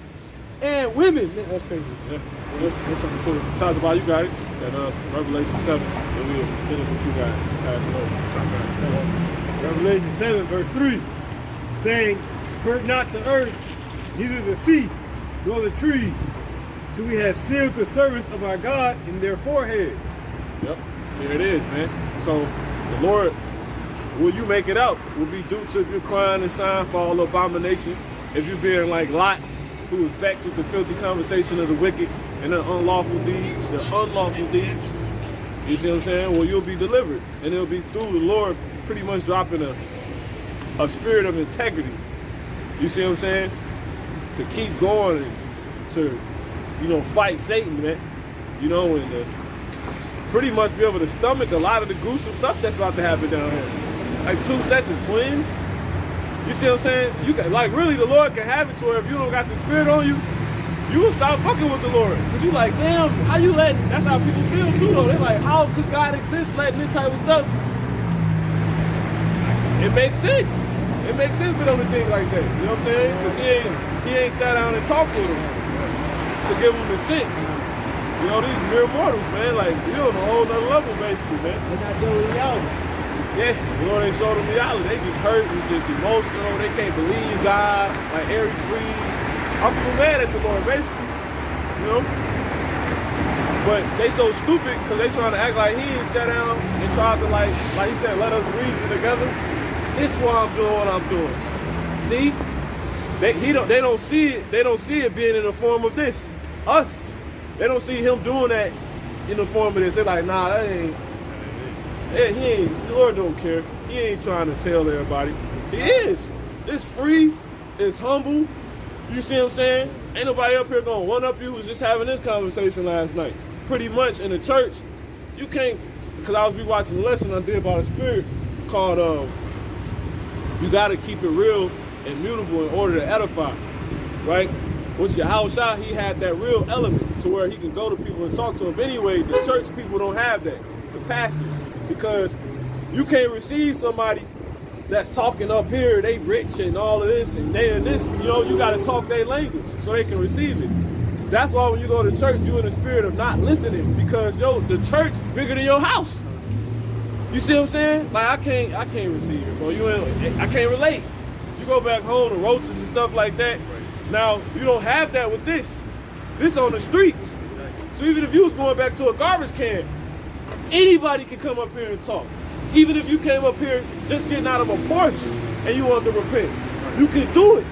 and women. Man, that's crazy. Yeah. That's something cool. Talks about you got it. And Revelation 7. And we'll finish what you got. Pass it over. Revelation 7 verse 3, saying, hurt not the earth, neither the sea, nor the trees, till we have sealed the servants of our God in their foreheads. Yep. There it is, man. So the Lord, will you make it out, will be due to if you're crying and sighing for all abomination. If you're being like Lot, who was vexed with the filthy conversation of the wicked and the unlawful deeds, You see what I'm saying? Well, you'll be delivered. And it'll be through the Lord pretty much dropping a spirit of integrity. You see what I'm saying? To keep going and to, fight Satan, man. And pretty much be able to stomach a lot of the gruesome stuff that's about to happen down here. Like 2 sets of twins. You see what I'm saying? You can, really, the Lord can have it to where if you don't got the spirit on you, you will stop fucking with the Lord. Because you like, damn, how you letting, that's how people feel too though. They're like, how could God exist letting this type of stuff? It makes sense. It makes sense for them to think like that. You know what I'm saying? Because he ain't sat down and talked with them to give them the sense. These mere mortals, man, you're on a whole nother level basically, man. They're not dealing with reality. Yeah, they show them reality. They just hurt and just emotional. They can't believe God, like Aries freeze. I'm mad at the Lord, basically, But they so stupid because they trying to act like he ain't sat down and tried to like he said, let us reason together. This is why I'm doing what I'm doing. See, they don't see it. They don't see it being in the form of this. Us, they don't see him doing that in the form of this. They're like, nah, that ain't. Yeah, he ain't. The Lord don't care. He ain't trying to tell everybody. He is. It's free. It's humble. You see what I'm saying? Ain't nobody up here gonna one up you who was just having this conversation last night. Pretty much in the church, you can't, because I was watching a lesson I did about a spirit called you gotta keep it real and mutable in order to edify. Right? Which your house shot, he had that real element to where he can go to people and talk to them. Anyway, the church people don't have that. The pastors. Because you can't receive somebody that's talking up here, they rich and all of this and they and this, you gotta talk their language so they can receive it. That's why when you go to church, you in the spirit of not listening because the church bigger than your house. You see what I'm saying? Like I can't receive it, bro. I can't relate. You go back home to roaches and stuff like that. Now you don't have that with this. This on the streets. So even if you was going back to a garbage can, anybody can come up here and talk. Even if you came up here just getting out of a porch and you wanted to repent, you can do it.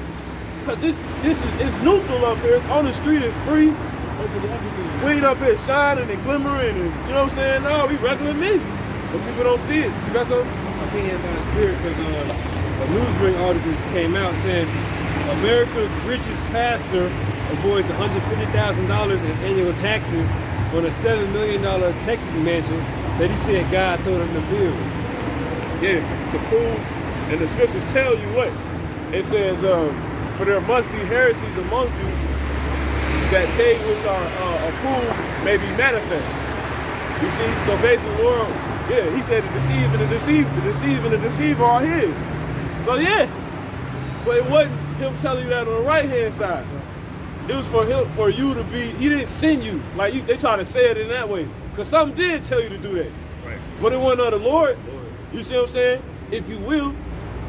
Because it's neutral up here. It's on the street. It's free. We ain't up here shining and glimmering and, you know what I'm saying? No, we regular men. But people don't see it. You got something? Opinion about the spirit because a Newsbreak article just came out saying America's richest pastor avoids $150,000 in annual taxes on a $7 million Texas mansion that he said God told him to build. Yeah, to prove, and the scriptures tell you what? It says, for there must be heresies among you, that they which are approved may be manifest. You see? So basically, Lord, yeah, he said the deceive and the deceiver are his. So yeah, but it wasn't him telling you that on the right-hand side. It was for him, for you to be, he didn't send you. Like they try to say it in that way. Because some did tell you to do that. Right. But it wasn't of the Lord. You see what I'm saying? If you will,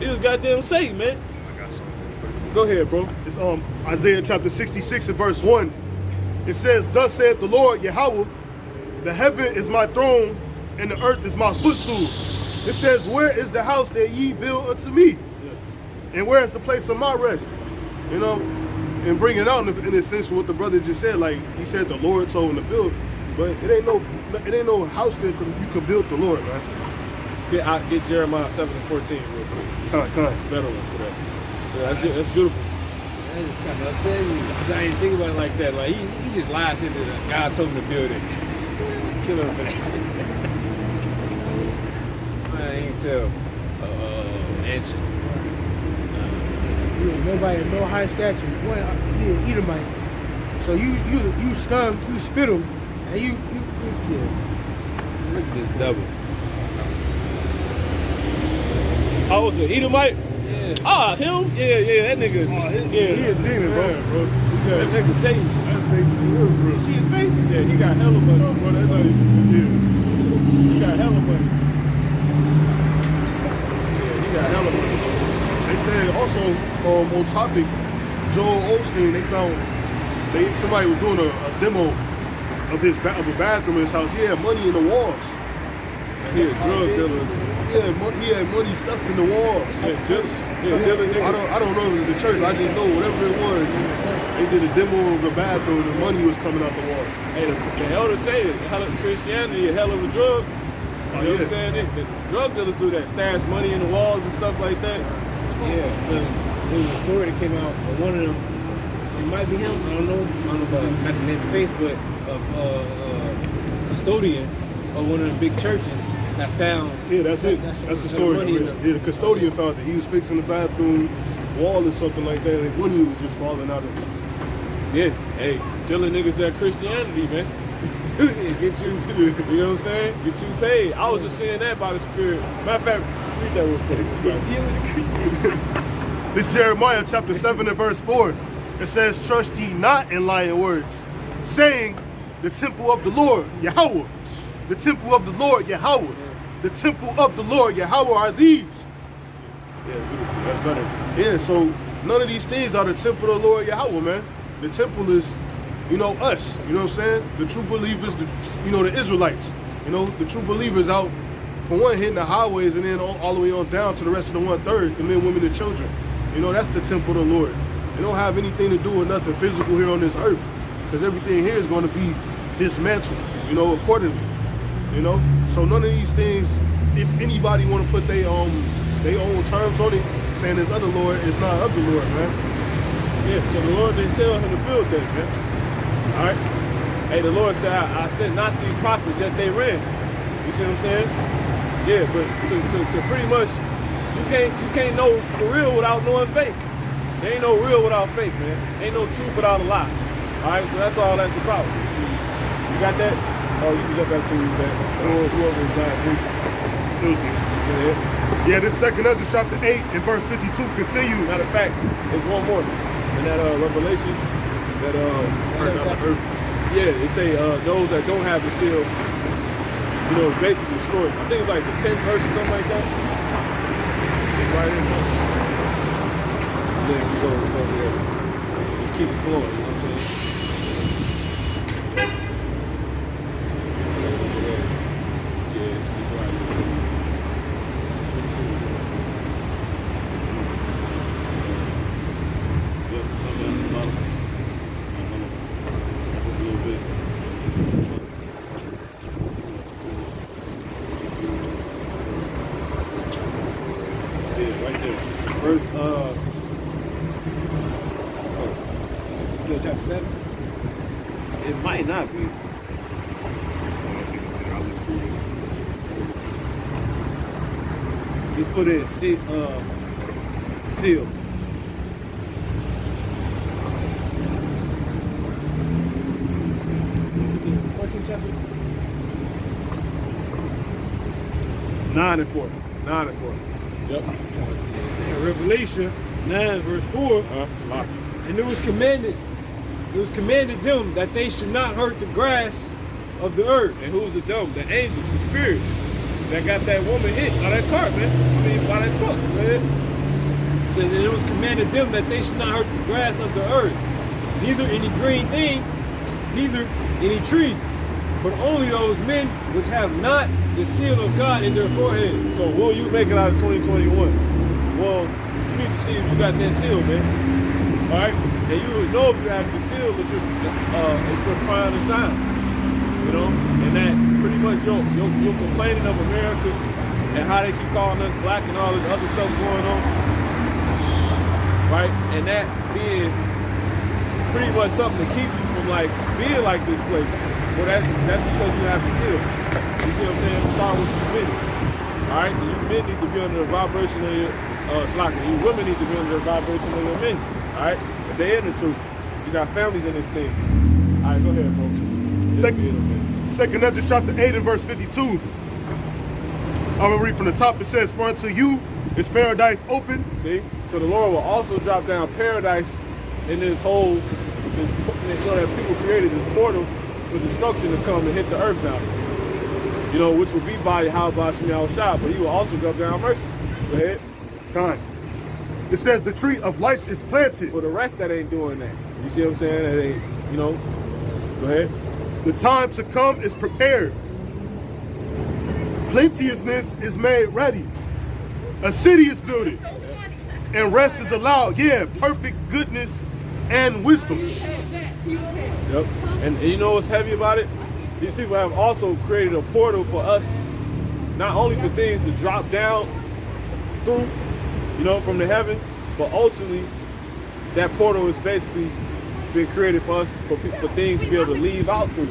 it was goddamn Satan, man. I got something. Go ahead, bro. It's Isaiah chapter 66 and verse 1. It says, thus saith the Lord Yahweh, the heaven is my throne, and the earth is my footstool. It says, where is the house that ye build unto me? And where is the place of my rest? You know, and bring it out in a sense what the brother just said. Like he said, the Lord told him to build, but it ain't no house that you can build the Lord, man. Get Jeremiah 7:14 real quick. Better one for that. Yeah, that's beautiful. I just kind of upset me because I didn't think about it like that. Like he just lied to the God told him to build it. Kill him for that shit. I ain't tell mansion. Nobody had no high stature. One, he an Edomite. So you scum, you spit him, and you yeah. Look at this double. Oh, was it Edomite? Yeah. Ah, him? Yeah, that nigga. He a demon, bro. That nigga Satan. That's Satan for real, bro. You see his face? Yeah, he got hella money. Bro, that's not even He got hella money. Yeah, he got hella money. They said also on topic, Joel Osteen, they found somebody was doing a demo of a bathroom in his house. He had money in the walls. He a drug dealer. Yeah, he had money stuffed in the walls. Yeah, dealer niggas. I don't know if it was the church. I just know whatever it was, they did a demo of the bathroom and money was coming out the walls. Hey, the elders say that Christianity a hell of a drug. You know what I'm saying? The drug dealers do that. Stash money in the walls and stuff like that. Yeah, because there was a story that came out of one of them. It might be him. I don't know about matching name and face, but a custodian of one of the big churches that found. Yeah, that's the story. The custodian found that he was fixing the bathroom wall or something like that, and money was just falling out of it. Yeah, hey, telling niggas that Christianity, man. Get you know what I'm saying? Get you paid. I was just saying that by the Spirit. Matter of fact, read that real quick. This is Jeremiah chapter 7 and verse 4. It says, trust ye not in lying words, saying, the temple of the Lord, Yahweh. The temple of the Lord, Yahweh. The temple of the Lord, Yahweh are these. Yeah, beautiful. That's better. Yeah, so none of these things are the temple of the Lord, Yahweh, man. The temple is, us. You know what I'm saying? The true believers, the Israelites. The true believers out, for one, hitting the highways and then all the way on down to the rest of the 1/3, the men, women, and children. That's the temple of the Lord. It don't have anything to do with nothing physical here on this earth, because everything here is going to be dismantled, accordingly. So none of these things, if anybody want to put their own terms on it, saying this other Lord, it's not of the Lord, man. Yeah, so the Lord didn't tell him to build that, man. All right? Hey, the Lord said, I sent not these prophets, yet they ran. You see what I'm saying? Yeah, but to pretty much, you can't know for real without knowing fake. There ain't no real without fake, man. Ain't no truth without a lie. All right, so that's all that's about. You got that? Oh, you can get back to that. Whoever is dying. Yeah, this second Ezra chapter 8 and verse 52 continue. Matter of fact, there's one more. In that Revelation, that it say those that don't have the seal, basically destroyed. I think it's like the 10th verse or something like that. Right in there. And then we go there. Just keep it flowing, you know what I'm saying? Yeah, it's right here. chapter 7. It might not be. Just put in seal. 14th chapter. 9 and 4. 9 and 4. Yep. In Revelation 9 verse 4. And it was commanded them that they should not hurt the grass of the earth. And who's the dumb? The angels, the spirits that got that woman hit by that cart, man. I mean, by that truck, man. And it was commanded them that they should not hurt the grass of the earth, neither any green thing, neither any tree, but only those men which have not the seal of God in their foreheads. So will you make it out of 2021? Well, you need to see if you got that seal, man. All right? And you would know if you have the seal if you're crying a sign. You know? And that pretty much your complaining of America and how they keep calling us black and all this other stuff going on. Right? And that being pretty much something to keep you from like being like this place. Well, that's because you have the seal. You see what I'm saying? Start with you men. Alright? You men need to be under the vibration of your you women need to be under the vibration of your men. Alright? But they in the truth. You got families in this thing. Alright, go ahead, bro. Second Ezra chapter 8 and verse 52. I'm gonna read from the top. It says, "For unto you is paradise open." See? So the Lord will also drop down paradise in this whole, so that people created this portal for destruction to come and hit the earth now. You know, which will be by how Bashim Yahushua, but he will also drop down mercy. Go ahead. Time. It says the tree of life is planted. For the rest that ain't doing that. You see what I'm saying? That ain't, you know, go ahead. The time to come is prepared. Plenteousness is made ready. A city is builded. And rest is allowed. Yeah, perfect goodness and wisdom. Yep. And you know what's heavy about it? These people have also created a portal for us, not only for things to drop down through, you know, from the heaven, but ultimately that portal is basically been created for us for things to be able to leave out through.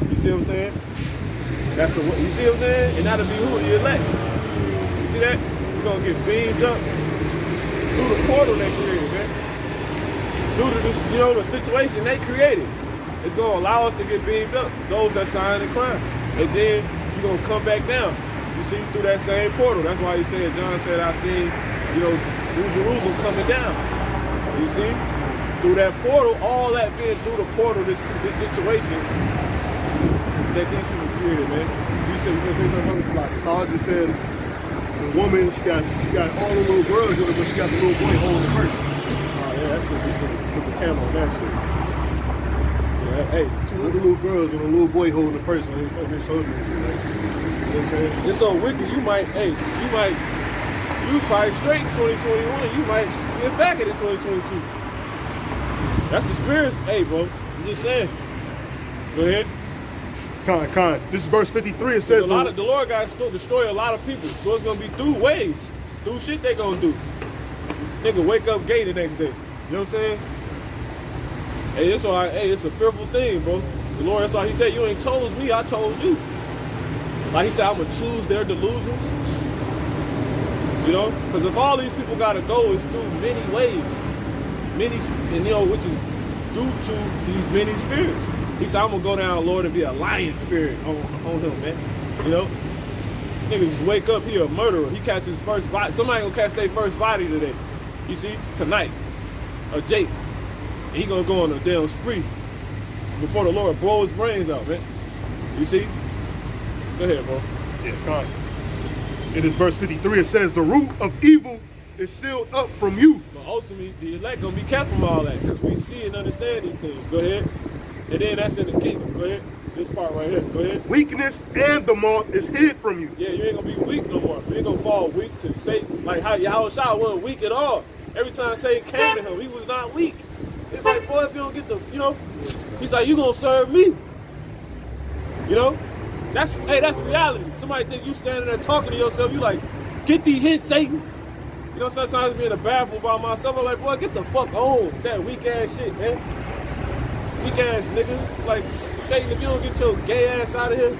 You see what I'm saying? That's the, you see what I'm saying? And that'll be who? The elect. You see that? We're gonna get beamed up through the portal they created, man. Due to this, you know, the situation they created. It's gonna allow us to get beamed up, those that sign and crime. And then you're gonna come back down. You see, through that same portal. That's why he said, John said, I seen, you know, New Jerusalem coming down. You see? Through that portal, all that being through the portal, this situation that these people created, man. You said you gonna say something on this slide? I just said the woman, she got all the little girls with her, but she got the little boy holding the purse. Oh yeah, that's it. Put the camera on that shit. Yeah, hey, Two little girls and a little boy holding the purse on his shoulder and shit. Like, you know what I'm saying? it's so wicked. You probably straight in 2021. You might be a faggot in 2022. That's the spirits. Hey, bro, I'm just saying. Go ahead. Con. This is verse 53. It says, the Lord got to destroy a lot of people, so it's gonna be through ways, through shit they gonna do. Nigga, wake up gay the next day. You know what I'm saying? Hey, it's all right. Hey, it's a fearful thing, bro. The Lord, that's why he said, you ain't chose me, I chose you. Like he said, I'm gonna choose their delusions. You know? Because if all these people gotta go, it's through many ways. And you know, which is due to these many spirits. He said, I'm gonna go down, Lord, and be a lion spirit on him, man. You know? Niggas just wake up, he a murderer. He catch his first body. Somebody gonna catch their first body today. You see? Tonight. A Jake. And he gonna go on a damn spree before the Lord blow his brains out, man. You see? Go ahead, bro. Yeah, God. In this verse 53, it says, the root of evil is sealed up from you. But ultimately, the elect gonna be kept from all that because we see and understand these things. Go ahead. And then that's in the kingdom. Go ahead. This part right here. Go ahead. Weakness and the moth is hid from you. Yeah, you ain't gonna be weak no more. You ain't gonna fall weak to Satan. Like how Yahushua wasn't weak at all. Every time Satan came to him, he was not weak. It's like, boy, if you don't get the, you know, he's like, you gonna serve me. You know? That's reality. Somebody think you standing there talking to yourself, you like, get these hits, Satan. You know, sometimes being in the bathroom by myself, I'm like, boy, get the fuck on with that weak ass shit, man. weak ass nigga. Like, Satan, if you don't get your gay ass out of here,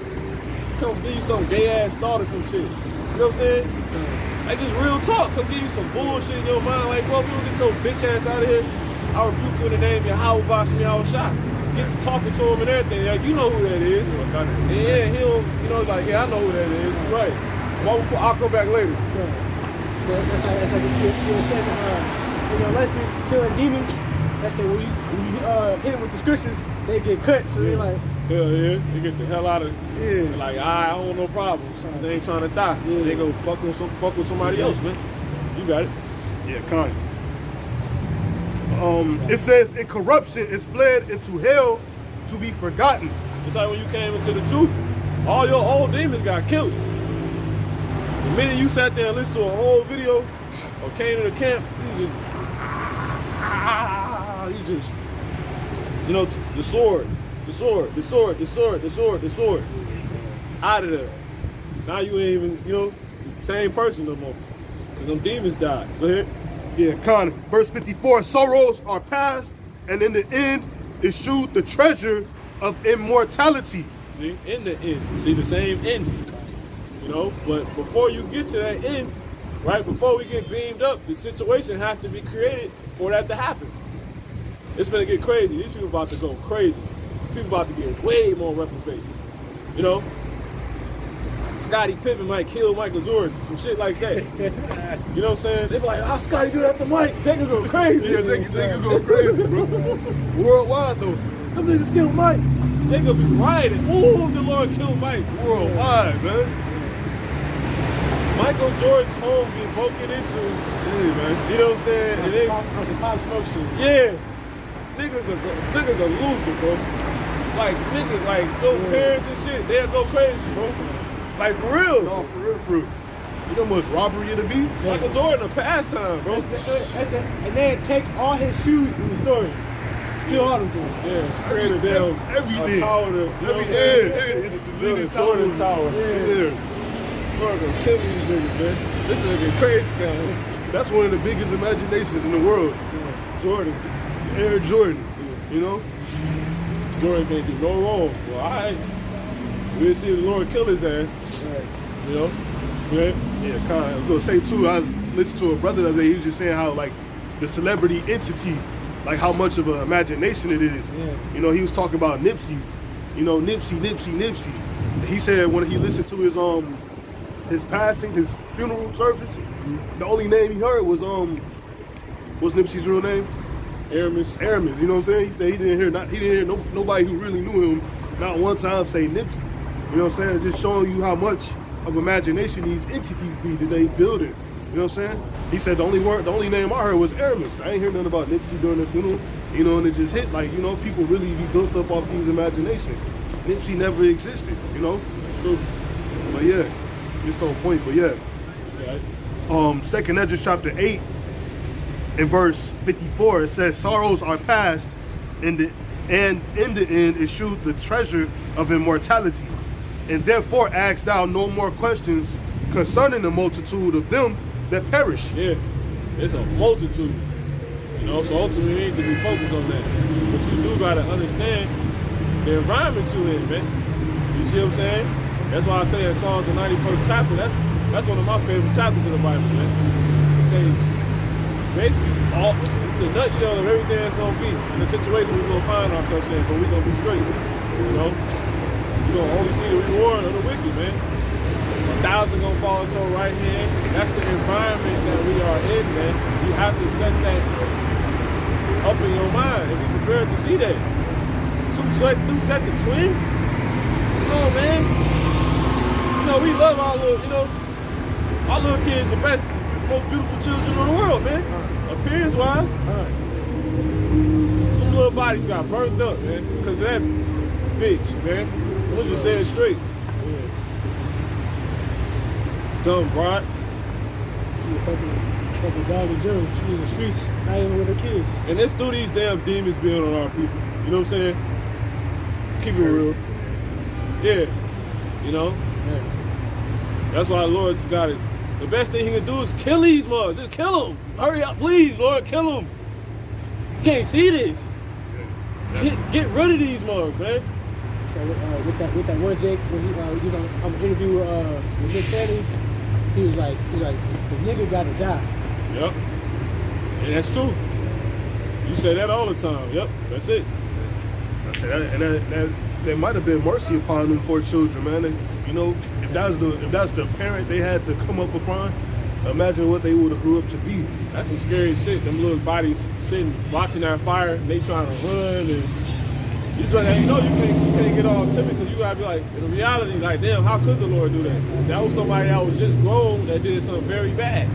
come give you some gay ass thought or some shit. You know what I'm saying? Like, just real talk. Come give you some bullshit in your mind. Like, bro, if you don't get your bitch ass out of here, I rebuke you in the name of Yahweh Bashmi Shot. Get to talking to him and everything. Like, you know who that is. Yeah, he don't, you know, like, yeah, I know who that is. Right. I'll come back later. Yeah. So that's like you were saying, unless you're killing demons, that's say when you hit them with the scriptures, they get cut. So they're like, yeah, they get the hell out of like, I don't want no problems. They ain't trying to die. Yeah. They go fuck with somebody else, man. You got it. Yeah, kind. It says, "In corruption is fled into hell to be forgotten." It's like when you came into the truth, all your old demons got killed. The minute you sat there and listened to a whole video or came to the camp, you just, you know, the sword, out of there. Now you ain't even, you know, same person no more. Because them demons died. Go ahead. Yeah, Con. Verse 54, "Sorrows are past, and in the end is shewed the treasure of immortality." See, in the end. See, the same end. You know, but before you get to that end, right, before we get beamed up, the situation has to be created for that to happen. It's gonna get crazy. These people about to go crazy. People about to get way more reprobate. You know? Scottie Pippen might kill Michael Jordan, some shit like that. You know what I'm saying? They be like, "How Scottie do that to Mike?" They could go crazy. Yeah, they could go crazy, bro. Worldwide, though. Them niggas killed Mike. They gonna be rioting. Ooh, the Lord killed Mike. Worldwide, man. Michael Jordan's home get broken into. Yeah, man. You know what I'm saying? That's a pop smoke shit. Yeah. Niggas are losing, bro. Like, niggas, like, no parents and shit, they'll go crazy, bro. Like, for real. No, for real. You know how much robbery it'll be? Michael Jordan a pastime, bro. And then take all his shoes in the stores. Steal all them things. Yeah, create a damn everything. A tower to, you know what I'm saying? Build a Jordan tower. Yeah. Bro, gonna kill these niggas, man. This nigga crazy now. That's one of the biggest imaginations in the world. Yeah. Jordan. Air Jordan. You know? Jordan can't do no wrong. Well, all right. We'll see the Lord kill his ass. Right. You know? Yeah. Yeah, kind of. I was gonna say too, I was listening to a brother the other day, he was just saying how like the celebrity entity, like how much of an imagination it is. Yeah. You know, he was talking about Nipsey. You know, Nipsey. He said when he listened to his passing, his funeral service, the only name he heard was what's Nipsey's real name? Aramis. You know what I'm saying? He said he didn't hear nobody who really knew him not one time say Nipsey. You know what I'm saying? Just showing you how much of imagination these entities be that they building. You know what I'm saying? He said the only name I heard was Aramis. I ain't hear nothing about Nipsey during the funeral. You know, and it just hit like, you know, people really be built up off these imaginations. Nipsey never existed, you know? True. But yeah, just on point, but yeah. Okay. 2 Esdras chapter 8 in verse 54, it says, "Sorrows are past, and in the end is shewed the treasure of immortality. And therefore ask thou no more questions concerning the multitude of them that perish." Yeah, it's a multitude. You know, so ultimately we need to be focused on that. But you do gotta understand the environment you in, man. You see what I'm saying? That's why I say in Psalms the 91st chapter, that's one of my favorite chapters in the Bible, man. It say basically it's the nutshell of everything that's gonna be in the situation we're gonna find ourselves in, but we're gonna be straight. You know? You're gonna only see the reward of the wicked, man. 1,000 gonna fall into your right hand. That's the environment that we are in, man. You have to set that up in your mind and be prepared to see that. Two sets of twins? Come on, man. You know, we love our little, you know, our little kids, the best, most beautiful children in the world, man. Appearance-wise. Them little bodies got burnt up, man, because of that bitch, man. I'm just saying straight. Dumb broad. She a fucking dog and germ. She in the streets, not even with her kids. And it's through these damn demons being on our people. You know what I'm saying? Keep it real. Yeah. You know? Yeah. That's why the Lord's got it. The best thing he can do is kill these mothers. Just kill them. Hurry up, please, Lord. Kill them. You can't see this. Get rid of these mugs, man. So with that one Jake, when he was on the interview with Nick Cannon, he was like, the nigga gotta die. Yep. And that's true. You say that all the time. Yep, that's it. I say that, and there might have been mercy upon them 4 children, man. You know, if that's the parent they had to come up upon, imagine what they would have grew up to be. That's some scary shit. Them little bodies sitting, watching that fire, and they trying to run, and you can't get all timid because you gotta be like, in reality, like, damn, how could the Lord do that? That was somebody that was just grown that did something very bad.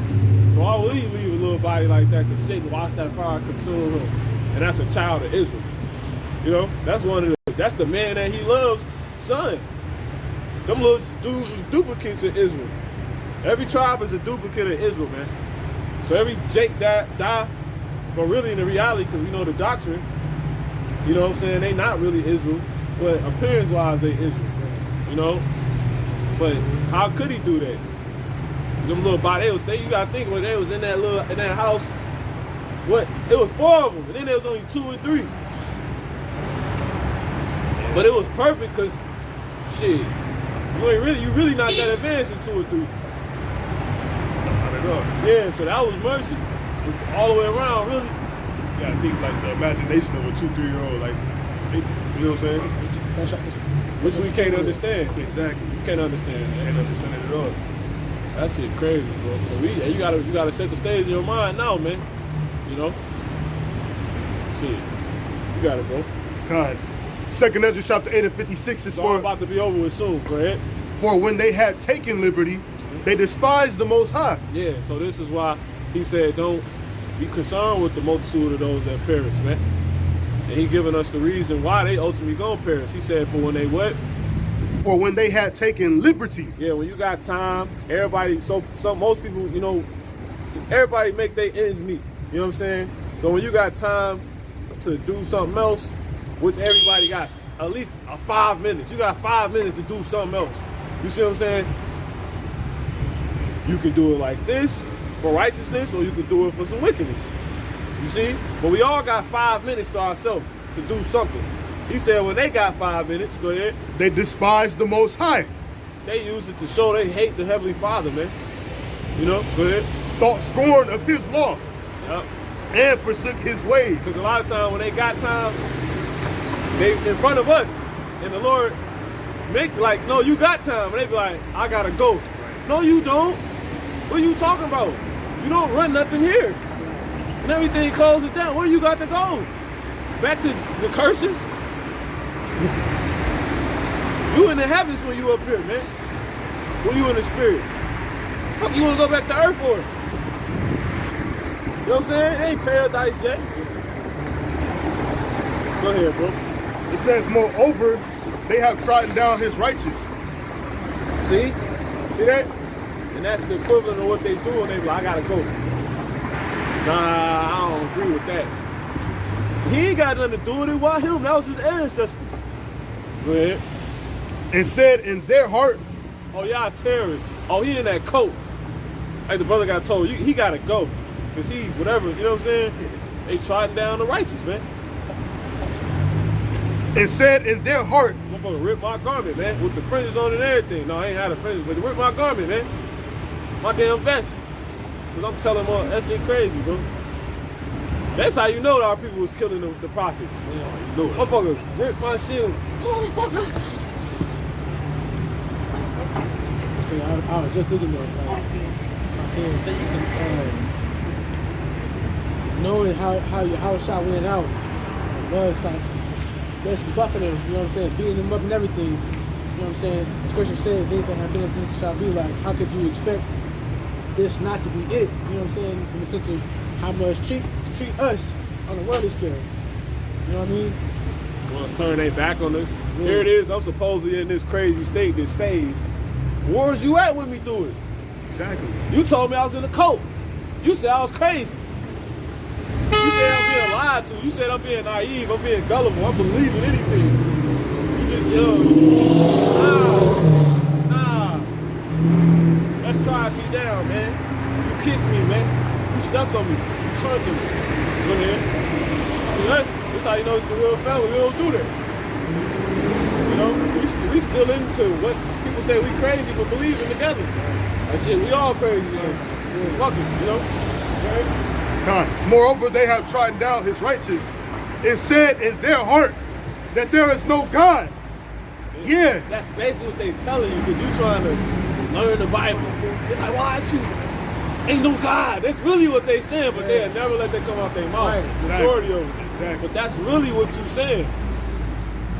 So why would he leave a little body like that to sit and watch that fire consume him? And that's a child of Israel. You know, that's the man that he loves, son. Them little dudes was duplicates of Israel. Every tribe is a duplicate of Israel, man. So every Jake die, but really in the reality, because we know the doctrine, you know what I'm saying, they not really Israel, but appearance-wise they Israel, you know? But how could he do that? Them little bodies, you gotta think when they was in that house, what? It was 4 of them, and then there was only 2 or 3. But it was perfect because, shit, you really not that advanced in 2 or 3. Not at all. Yeah, so that was mercy all the way around, really. You gotta think like the imagination of a 2, 3-year-old, like, you know what I'm saying? Which we can't understand. Exactly. You can't understand that. Can't understand it at all. That shit crazy, bro. So you gotta set the stage in your mind now, man. You know? Shit. You gotta go. God. 2nd Ezra chapter 8 and 56 is So I'm about to be over with soon. Go ahead. For when they had taken liberty, they despised the Most High. Yeah, so this is why he said don't be concerned with the multitude of those that perish, man. And he giving us the reason why they ultimately gonna perish. He said for when they what? For when they had taken liberty. Yeah, when you got time, everybody, most people, you know, everybody make their ends meet. You know what I'm saying? So when you got time to do something else, which everybody got at least 5 minutes. You got 5 minutes to do something else. You see what I'm saying? You can do it like this for righteousness, or you can do it for some wickedness. You see? But we all got 5 minutes to ourselves to do something. He said when they got 5 minutes, go ahead. They despised the Most High. They use it to show they hate the Heavenly Father, man. You know? Go ahead. Thought scorn of his law. Yep. And forsook his ways. Because a lot of times when they got time, they in front of us, and the Lord make like, no, you got time. And they be like, I gotta go. No, you don't. What are you talking about? You don't run nothing here. And everything closes down. Where you got to go? Back to the curses? You in the heavens when you up here, man. When you in the spirit. What the fuck you want to go back to earth for? You know what I'm saying? It ain't paradise yet. Go ahead, bro. It says, moreover, they have trodden down his righteous. See? See that? And that's the equivalent of what they do, and they be like, I gotta go. Nah, I don't agree with that. He ain't got nothing to do with it. Why him? That was his ancestors. Go ahead. And said in their heart, oh, y'all terrorists. Oh, he in that coat. Like the brother got told, he gotta go. Cause he, whatever, you know what I'm saying? They trodden down the righteous, man. and said in their heart, motherfucker ripped my garment, man, with the fringes on and everything. No, I ain't had the fringes, but they ripped my garment, man. My damn vest. Cause I'm telling them, that shit crazy, bro. That's how you know that our people was killing the prophets. You know, motherfucker ripped my shit. I was just thinking that, like, knowing how shot went out, was like, basically buffing them, you know what I'm saying, beating them up and everything, you know what I'm saying. The scripture said, things that have been, things shall be. Like, how could you expect this not to be it? You know what I'm saying, in the sense of how much treat us on the worldly scale. You know what I mean? Well, let's turn their back on us. Yeah. Here it is. I'm supposedly in this crazy state, this phase. Where's you at with me through it? Exactly. You told me I was in a cult. You said I was crazy. You said I'm being lied to. You said I'm being naive. I'm being gullible. I'm believing anything. You just nah. Let's try me down, man. You kicked me, man. You stepped on me. You turned on me. Go ahead. See, This how you know it's the real family. We don't do that. You know, we still into what people say we crazy for believing together. That shit, we all crazy. Fuck it, you know. God. Moreover, they have trodden down his righteous and said in their heart that there is no God. Yeah. That's basically what they telling you because you trying to learn the Bible. They're like, why aren't you? Ain't no God. That's really what they saying, but they'll never let that come out their mouth. Right. Majority of it. Exactly. But that's really what you saying.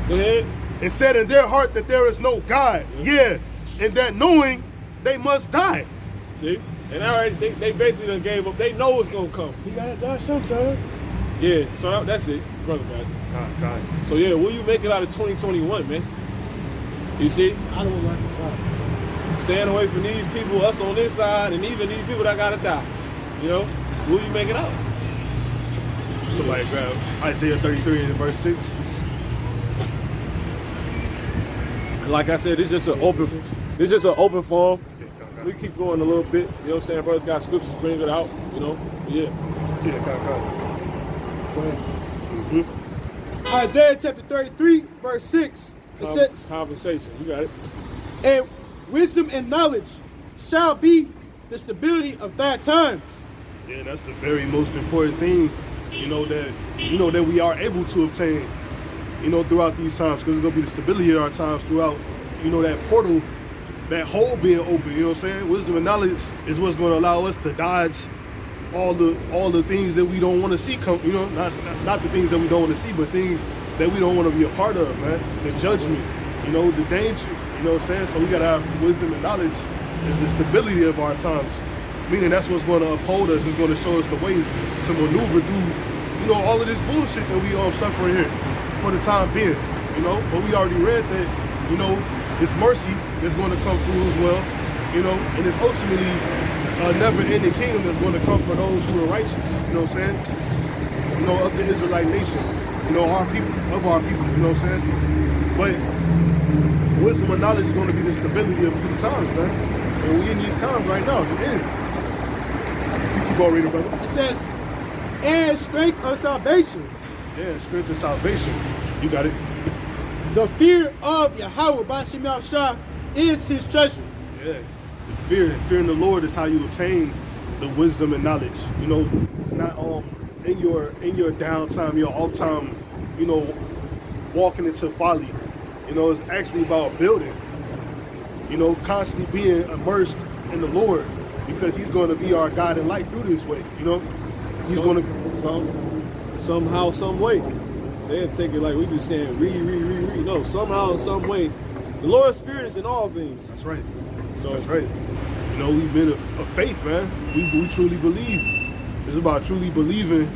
Go ahead. It said in their heart that there is no God. Yeah. And that knowing they must die. See? And already they basically done gave up. They know it's gonna come. You gotta die sometime. Yeah, so that's it, brother man. God. So yeah, will you make it out of 2021, man? You see? I don't like the side. Staying away from these people, us on this side, and even these people that gotta die. You know? Will you make it out? Somebody grab Isaiah 33 and verse 6. Like I said, this is just an open forum. We keep going a little bit, you know what I'm saying? Brothers got scriptures, bring it out, you know? Yeah. Yeah, come. Go ahead. Isaiah chapter 33, verse 6. It says, Conversation, you got it. and wisdom and knowledge shall be the stability of thy times. Yeah, that's the very most important thing, that we are able to obtain, throughout these times, because it's gonna be the stability of our times throughout, that portal, that hole being open. You know what I'm saying? Wisdom and knowledge is what's going to allow us to dodge all the things that we don't want to see come. Not the things that we don't want to see, but things that we don't want to be a part of, man. The judgment, the danger. You know what I'm saying? So we gotta have wisdom and knowledge is the stability of our times. Meaning that's what's going to uphold us. It's going to show us the way to maneuver through, all of this bullshit that we suffering here for the time being. But we already read that, this mercy is going to come through as well, and it's ultimately a never-ending kingdom that's going to come for those who are righteous. You know what I'm saying? Of the Israelite nation, our people, you know what I'm saying? But wisdom and knowledge is going to be the stability of these times, man. And we in these times right now. You keep on reading, brother. It says, and strength of salvation. Yeah, strength of salvation. You got it. The fear of Yahweh by Shem Shah is his treasure. Yeah, fearing the Lord is how you obtain the wisdom and knowledge. Not in your downtime, your off time. Walking into folly. It's actually about building. Constantly being immersed in the Lord, because He's going to be our guide and light through this way. He's going to somehow, some way. They'll take it like we just saying read. No, somehow, some way. The Lord's Spirit is in all things. That's right. So that's right. We've been of faith, man. We truly believe. It's about truly believing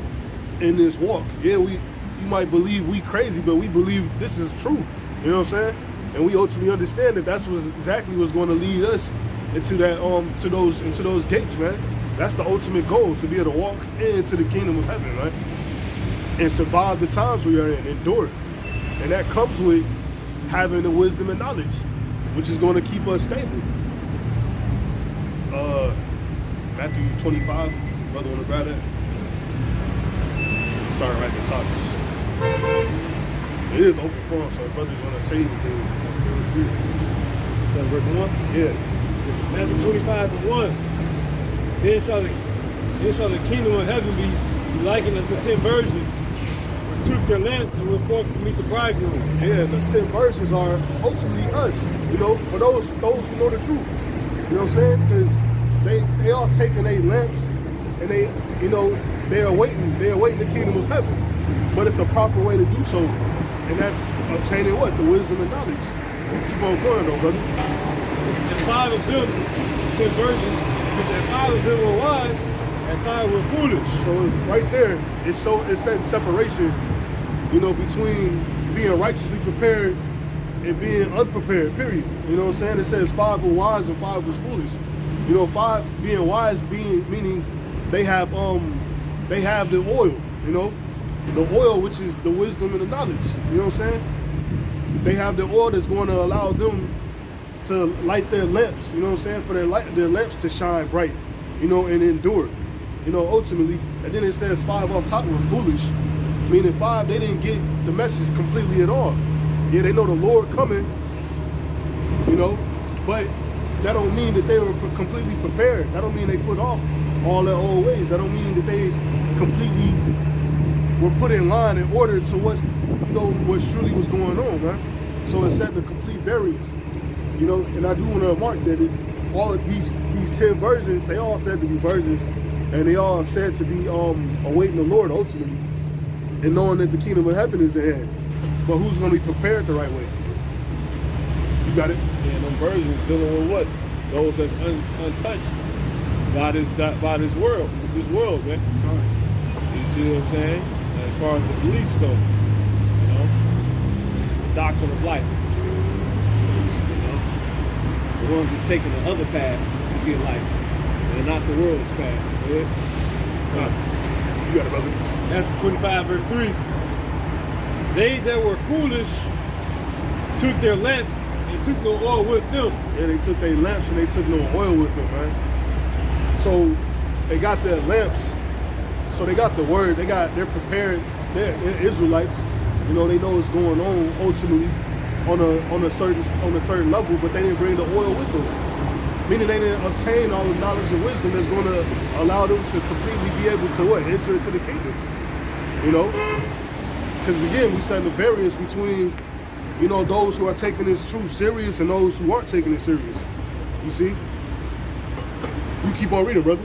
in this walk. Yeah, you might believe we crazy, but we believe this is true. You know what I'm saying? And we ultimately understand that that's exactly what's going to lead us into that into those gates, man. That's the ultimate goal, to be able to walk into the kingdom of heaven, right? And survive the times we are in, endure. And that comes with having the wisdom and knowledge, which is going to keep us stable. Matthew 25, brother, want to grab that? Starting right at the top. It is open forum, so if brothers want to say anything, Verse 1? yeah. Matthew 25 and 1. Then shall the kingdom of heaven be likened unto 10 virgins, who took their lamps and went forth to meet the bridegroom. Yeah, the 10 verses are ultimately us, for those who know the truth. You know what I'm saying? Because they are taking their lamps and they are awaiting the kingdom of heaven. But it's a proper way to do so. And that's obtaining what? The wisdom and knowledge. We keep on going though, brother. And 5 of them, 10 virgins, says that 5 of them were wise and 5 were foolish. So it's right there. It's setting separation, between being righteously prepared and being unprepared, period. You know what I'm saying? It says 5 were wise and 5 was foolish. 5 being wise meaning they have the oil, the oil, which is the wisdom and the knowledge. You know what I'm saying? They have the oil that's going to allow them to light their lamps. You know what I'm saying? For their lamps to shine bright, and endure. Ultimately. And then it says 5 off top were foolish. Meaning 5, they didn't get the message completely at all. Yeah, they know the Lord coming, you know, but that don't mean that they were completely prepared. That don't mean they put off all their old ways. That don't mean that they completely were put in line in order to what, you know, what truly was going on, man. So it set the complete variance, you know. And I do want to remark that all of these 10 virgins, they all said to be virgins, and they all said to be awaiting the Lord ultimately, and knowing that the kingdom of heaven is at hand. But who's going to be prepared the right way? You got it? Yeah, them virgins dealing with what? Those that's untouched by this world, man. You see what I'm saying? As far as the beliefs go, you know, the doctrine of life. You know, the ones that's taking the other path to get life, and not the world's path. Yeah? You got it, brother. Matthew 25, verse 3. They that were foolish took their lamps and took no oil with them. Yeah, they took their lamps and they took no oil with them, man. So they got their lamps. So they got the word. They're prepared. They're Israelites. You know, they know what's going on ultimately on a certain level, but they didn't bring the oil with them. Meaning they didn't obtain all the knowledge and wisdom that's going to allow them to completely be able to enter into the kingdom. You know? Because again, we said the variance between, you know, those who are taking this truth serious and those who aren't taking it serious. You see? You keep on reading, brother.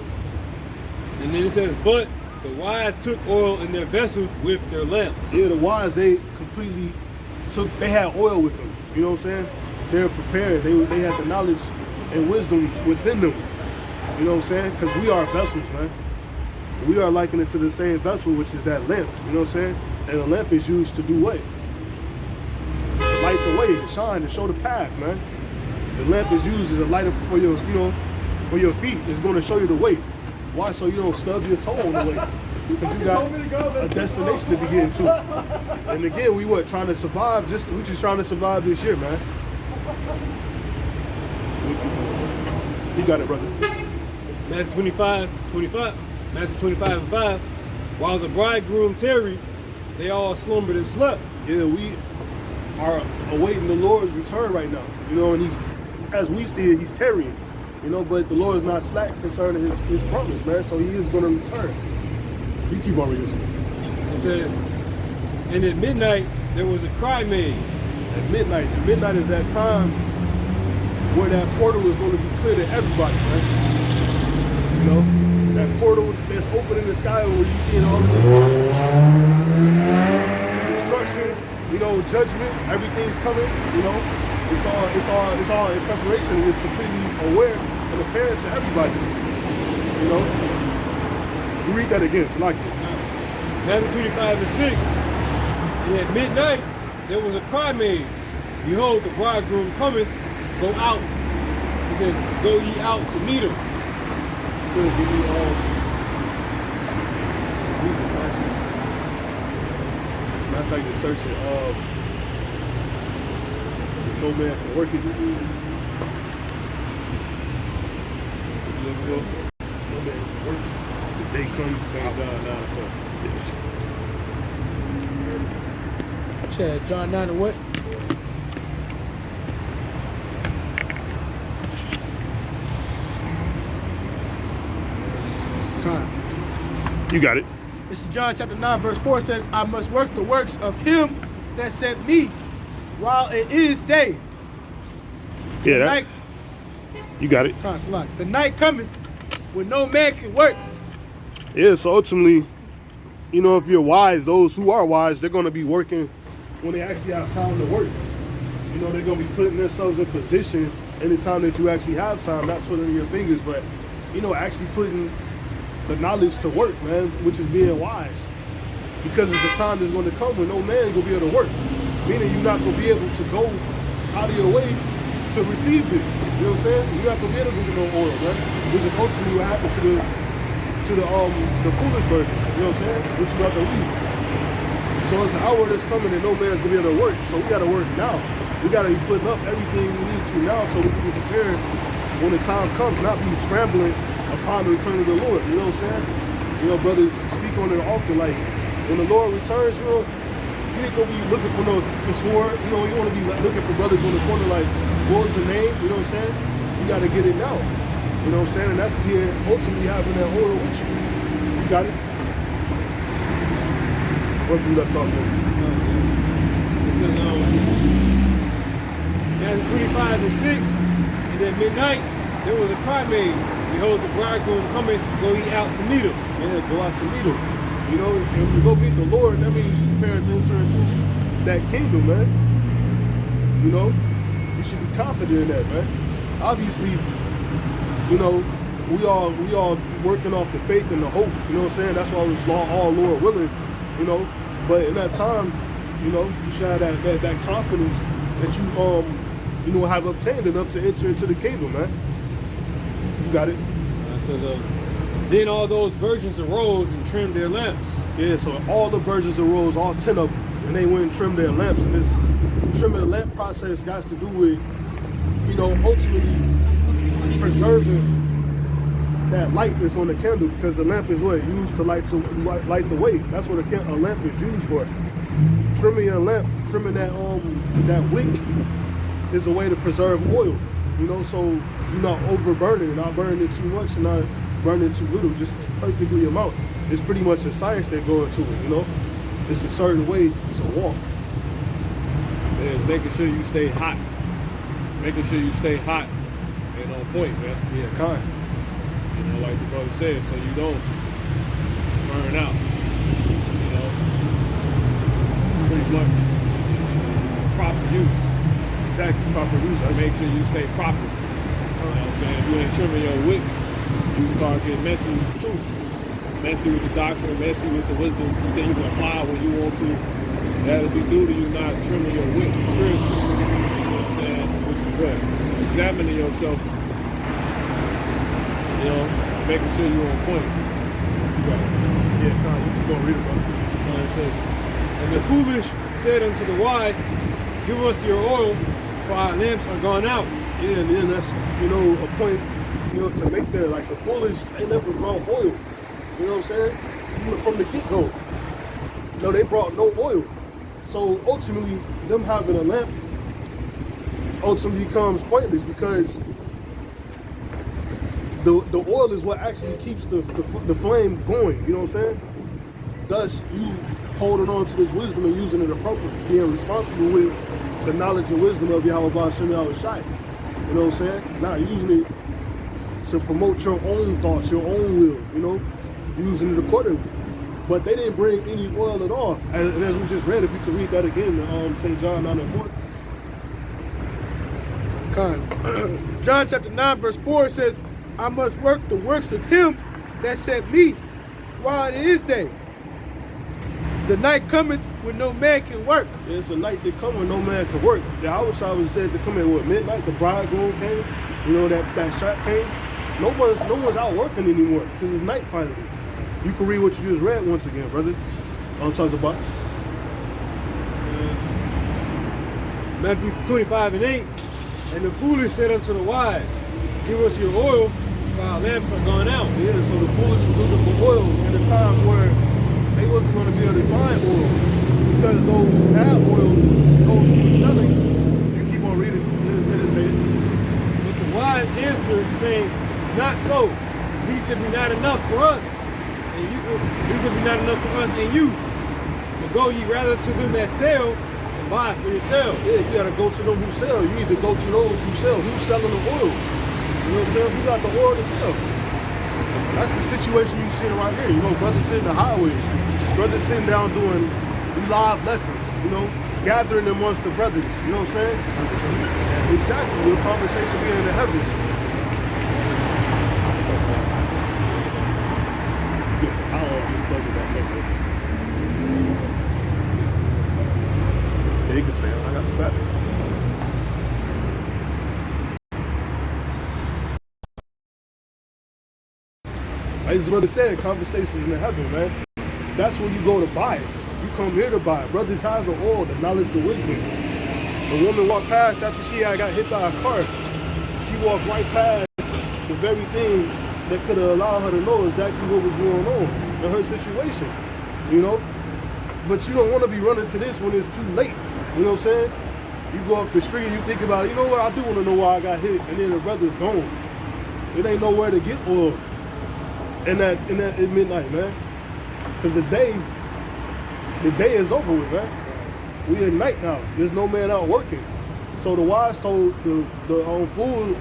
And then it says, but the wise took oil in their vessels with their lamps. Yeah, the wise, they had oil with them. You know what I'm saying? They were prepared. They had the knowledge and wisdom within them. You know what I'm saying? Because we are vessels, man. We are likened it to the same vessel, which is that lamp. You know what I'm saying? And a lamp is used to do what? To light the way, to shine, to show the path, man. The lamp is used as a light for your, you know, for your feet. It's going to show you the way. Why? So you don't stub your toe on the way. Because you got a destination to be getting to. And again, we what? Trying to survive. We just trying to survive this year, man. You got it, brother. Matthew 25, Matthew 25 and 5. While the bridegroom tarried, they all slumbered and slept. Yeah, we are awaiting the Lord's return right now. You know, and he's, as we see it, he's tarrying. You know, but the Lord is not slack concerning his promise, man. So he is going to return. You keep on reading. It says, and at midnight there was a cry made. At midnight is that time where that portal is going to be clear to everybody, right? You know, that portal that's open in the sky where you see all of this destruction, you know, judgment, everything's coming, you know. It's all in preparation. It's completely aware and apparent to everybody. You know? You read that again, it's like it. Matthew 25 and 6. And at midnight there was a cry made. Behold, the bridegroom cometh, go out. He says, go ye out to meet him. Good, give me matter of fact, you're searching no man can work it. No man can work it. The day comes, St. John 9:4. Said John 9 and what? You got it. This is John chapter 9, verse 4 says, I must work the works of him that sent me while it is day. Yeah, that. You got it. The night cometh when no man can work. Yeah, so ultimately, you know, if you're wise, those who are wise, they're going to be working when they actually have time to work. You know, they're going to be putting themselves in position anytime that you actually have time, not twiddling your fingers, but, you know, actually putting the knowledge to work, man, which is being wise. Because it's a time that's going to come when no man is going to be able to work. Meaning you're not going to be able to go out of your way to receive this. You know what I'm saying? You're not going to be able to get no oil, man. Which is ultimately what happened to the foolish virgin. You know what I'm saying? Which you got to read. So it's an hour that's coming and no man's going to be able to work. So we got to work now. We got to be putting up everything we need to now so we can be prepared when the time comes, not be scrambling upon the return of the Lord. You know what I'm saying? You know, brothers speak on it often, like, when the Lord returns, you ain't gonna be looking for no sword. You want to be looking for brothers on the corner like, what was the name? You know what I'm saying? You got to get it now. You know what I'm saying? And that's being ultimately having that oil with you. You got it? What we left off with? It says, Matthew 25:6, and at midnight there was a cry made, behold, the bridegroom cometh, go ye out to meet him. Yeah, go out to meet him. You know, and when you go meet the Lord, that means prepare to enter into that kingdom, man. You know, you should be confident in that, man. Obviously, you know, we all working off the faith and the hope. You know what I'm saying? That's why it's all Lord willing. You know, but in that time, you know, you should have that confidence that you have obtained enough to enter into the kingdom, man. You got it. It says, then all those virgins arose and trimmed their lamps. Yeah, so all the virgins arose, all 10 of them, and they went and trimmed their lamps. And this trimming the lamp process got to do with, you know, ultimately preserving that light that's on the candle, because the lamp is what used to light the way. That's what a lamp is used for. Trimming your lamp, trimming that wick is a way to preserve oil. You know, so you're not over burning, not burning it too much, and not burning it too little, just perfectly amount. It's pretty much a science that goes into it. You know, it's a certain way to walk. And making sure you stay hot. Making sure you stay hot and on point, man. Yeah, kind. You know, like the brother said, so you don't burn out. You know, pretty much proper use. Exactly, proper use. So make sure you stay proper. You know what I'm saying? If you ain't trimming your wick, you start getting messy with the truth. Messy with the doctrine, messy with the wisdom that you can apply when you want to. That'll be due to you not trimming your wick spiritually. You see what I'm saying? Which is good. Examining yourself. You know, making sure you're on point. Right. Yeah, Con, you keep gonna read about it. It says, and the foolish said unto the wise, give us your oil, for our lamps are gone out. Yeah, and then that's, you know, a point, you know, to make there. Like the foolish, they never brought oil. You know what I'm saying? Even from the get-go. No, they brought no oil. So ultimately, them having a lamp ultimately becomes pointless, because the oil is what actually keeps the flame going. You know what I'm saying? Thus, you holding on to this wisdom and using it appropriately, being responsible with the knowledge and wisdom of Yahweh Shem Yahweh Shai. You know what I'm saying? Not using it to promote your own thoughts, your own will, you know, using it accordingly. But they didn't bring any oil at all. And as we just read, if you could read that again, St. John 9:4. John chapter 9, verse 4 says, I must work the works of him that sent me while it is day. The night cometh when no man can work. Yeah, it's a night that come when no man can work. I wish I was said to come in what, midnight, the bridegroom came, you know, that shot came. No one's out working anymore, because it's night finally. You can read what you just read once again, brother. On Tazabah. Matthew 25:8, and the foolish said unto the wise, give us your oil, for our lamps are gone out. Yeah, so the foolish was looking for oil in a time where they wasn't going to be able to find oil, because those who had oil, those who were selling, you keep on reading, let it say it. But the wise answered, saying, not so, lest there be not enough for us, and you, lest there be not enough for us and you. But go ye rather to them that sell, and buy for yourselves. Yeah, you got to go to them who sell. You need to go to those who sell. Who's selling the oil? You know what I'm saying? Who got the oil to sell? That's the situation you see right here. You know, brothers sitting in the highways, brothers sitting down doing live lessons, you know, gathering amongst the brothers. You know what I'm saying? Exactly. Your conversation being in the heavens. Yeah, you can stay on. I got the back. Like his brother said, conversations in the heaven, man. That's when you go to buy it. You come here to buy it. Brothers have the oil, the knowledge, the wisdom. The woman walked past after she had got hit by a car. She walked right past the very thing that could have allowed her to know exactly what was going on in her situation. You know? but you don't want to be running to this when it's too late. You know what I'm saying? You go up the street and you think about it, you know what, I do want to know why I got hit, and then the brother's gone. It ain't nowhere to get oil in that at midnight, man. Because the day is over with, man. We at night now. There's no man out working. So the wise told the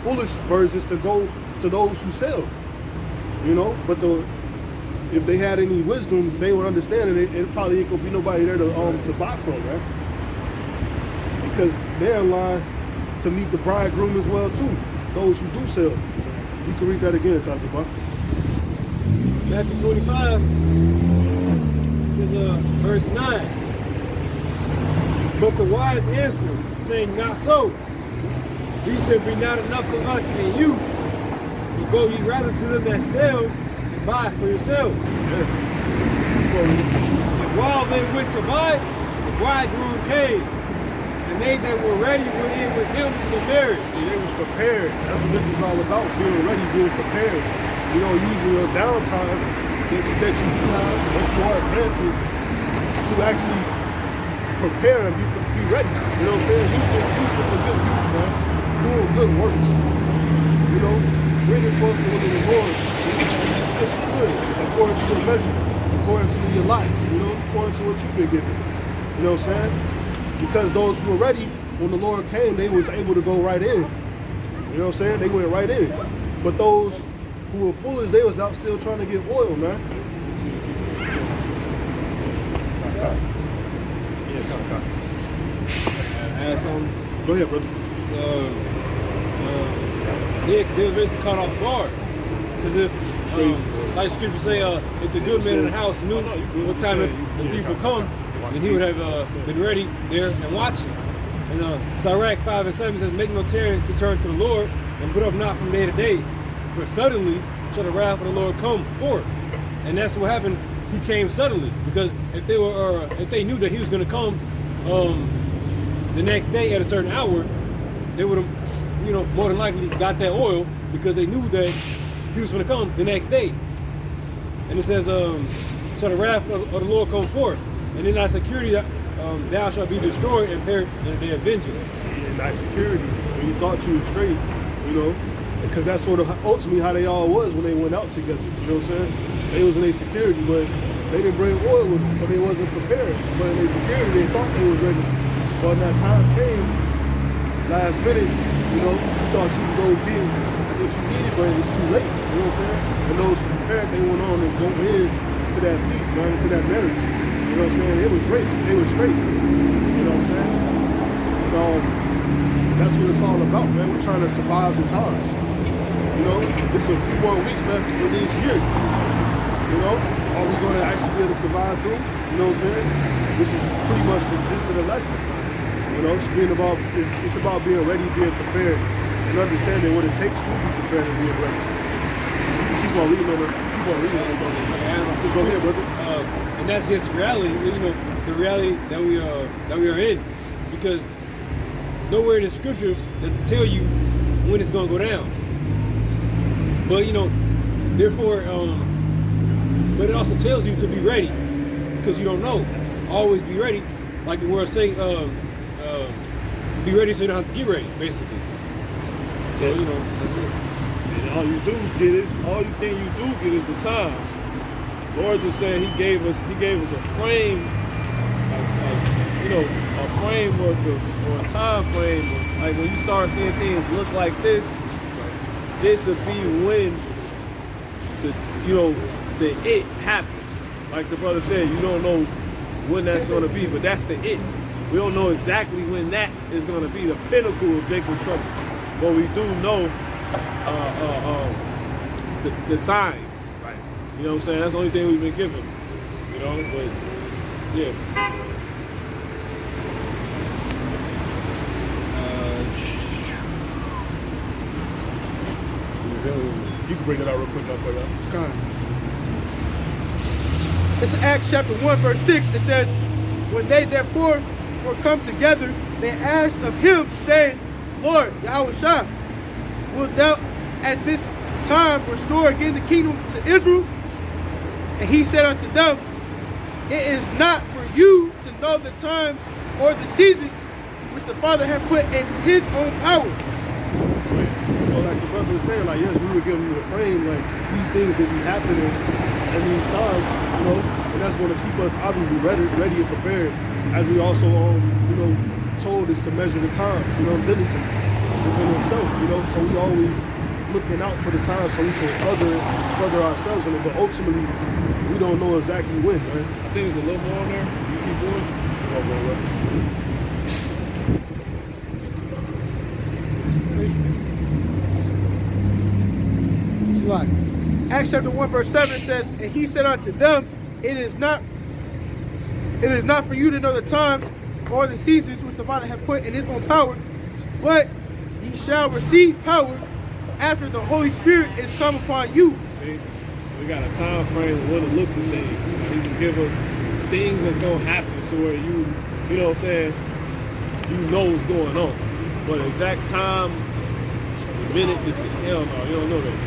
foolish virgins to go to those who sell. You know, but if they had any wisdom, they would understand it probably ain't gonna be nobody there to buy from, man. Because they're in line to meet the bridegroom as well too. Those who do sell. You can read that again, Tajaba. Matthew 25 says, verse 9. But the wise answered, saying, not so. These there be not enough for us and you. But go ye rather to them that sell and buy for yourselves. Yeah. And while they went to buy, the bridegroom came. And they that were ready went in with him to the marriage. See, they was prepared. That's what this is all about, being ready, being prepared. You know, using your downtime that you do have, that you are granted, to actually prepare and be ready. You know what I'm saying? Use it for good use, man. Doing good works. You know, bringing forth the word of the Lord. It's good, according to your measure, according to your lives, you know, according to what you've been given. You know what I'm saying? Because those who were ready, when the Lord came, they was able to go right in. You know what I'm saying? They went right in. But those who were foolish, they was out still trying to get oil, man. Add something. Go ahead, brother. So, yeah, because it was basically caught off guard. Because if, like Scripture say, if the good man in the house knew what time the thief would come, then he would have been ready there and watching. And Sirach 5 and 7 says, make no tarry to turn to the Lord, and put up not from day to day. For suddenly shall the wrath of the Lord come forth. And that's what happened. He came suddenly. Because if they knew that he was going to come the next day at a certain hour, they would have, you know, more than likely got that oil, because they knew that he was going to come the next day. And it says, shall the wrath of the Lord come forth. And in thy security thou shalt be destroyed and perish in the day of vengeance. In thy security, when you thought you were straight, you know, because that's sort of ultimately how they all was when they went out together. You know what I'm saying? They was in their security, but they didn't bring oil with them, so they wasn't prepared. But in their security, they thought they was ready. But when that time came, last minute, you know, you thought you could go get what you needed, but it was too late. You know what I'm saying? And those who prepared, they went on and go in to that peace, man, to that marriage. You know what I'm saying? It was great. They were straight. You know what I'm saying? So that's what it's all about, man. We're trying to survive the times. You know, it's a few more weeks left for this year. You know, are we going to actually be able to survive through? You know what I'm saying? This is pretty much the gist of the lesson. You know, it's about being ready, being prepared, and understanding what it takes to be prepared and being ready. Keep on reading on it. Keep on reading on it. Go ahead, brother. And that's just reality. You know, the reality that we are in, because nowhere in the scriptures does it tell you when it's going to go down. But you know, therefore, but it also tells you to be ready, because you don't know. Always be ready, like the word say. Be ready so you don't have to get ready, basically. So you know, that's it. And all you think you do get is the times. Lord just said He gave us a frame, you know, a framework or a time frame. Like when you start seeing things look like this will be when the it happens. Like the brother said, you don't know when that's going to be, but that's the it. We don't know exactly when that is going to be the pinnacle of Jacob's trouble, but we do know the signs. Right. You know what I'm saying? That's the only thing we've been given. You know, but yeah. You can bring that out real quick, God. It's Acts chapter 1, verse 6. It says, when they therefore were come together, they asked of him, saying, Lord, Yahushua, wilt thou at this time restore again the kingdom to Israel? And he said unto them, it is not for you to know the times or the seasons which the Father had put in his own power. So like the brother was saying, like, yes, we were giving you a frame, like these things will be happening in these times, you know, and that's going to keep us obviously ready and prepared, as we also, you know, told us to measure the times, you know, diligently within itself, you know, so we always looking out for the time so we can further ourselves in it, but ultimately we don't know exactly when, right? I think there's a little more on there. You keep going. It's like Acts chapter 1 verse 7 says, and he said unto them, it is not for you to know the times or the seasons which the Father hath put in his own power, but ye shall receive power after the Holy Spirit is come upon you. See, we got a time frame of when to look for things. He can give us things that's gonna happen to where you know what I'm saying, you know what's going on. But the exact time, the minute, hell no, you don't know that.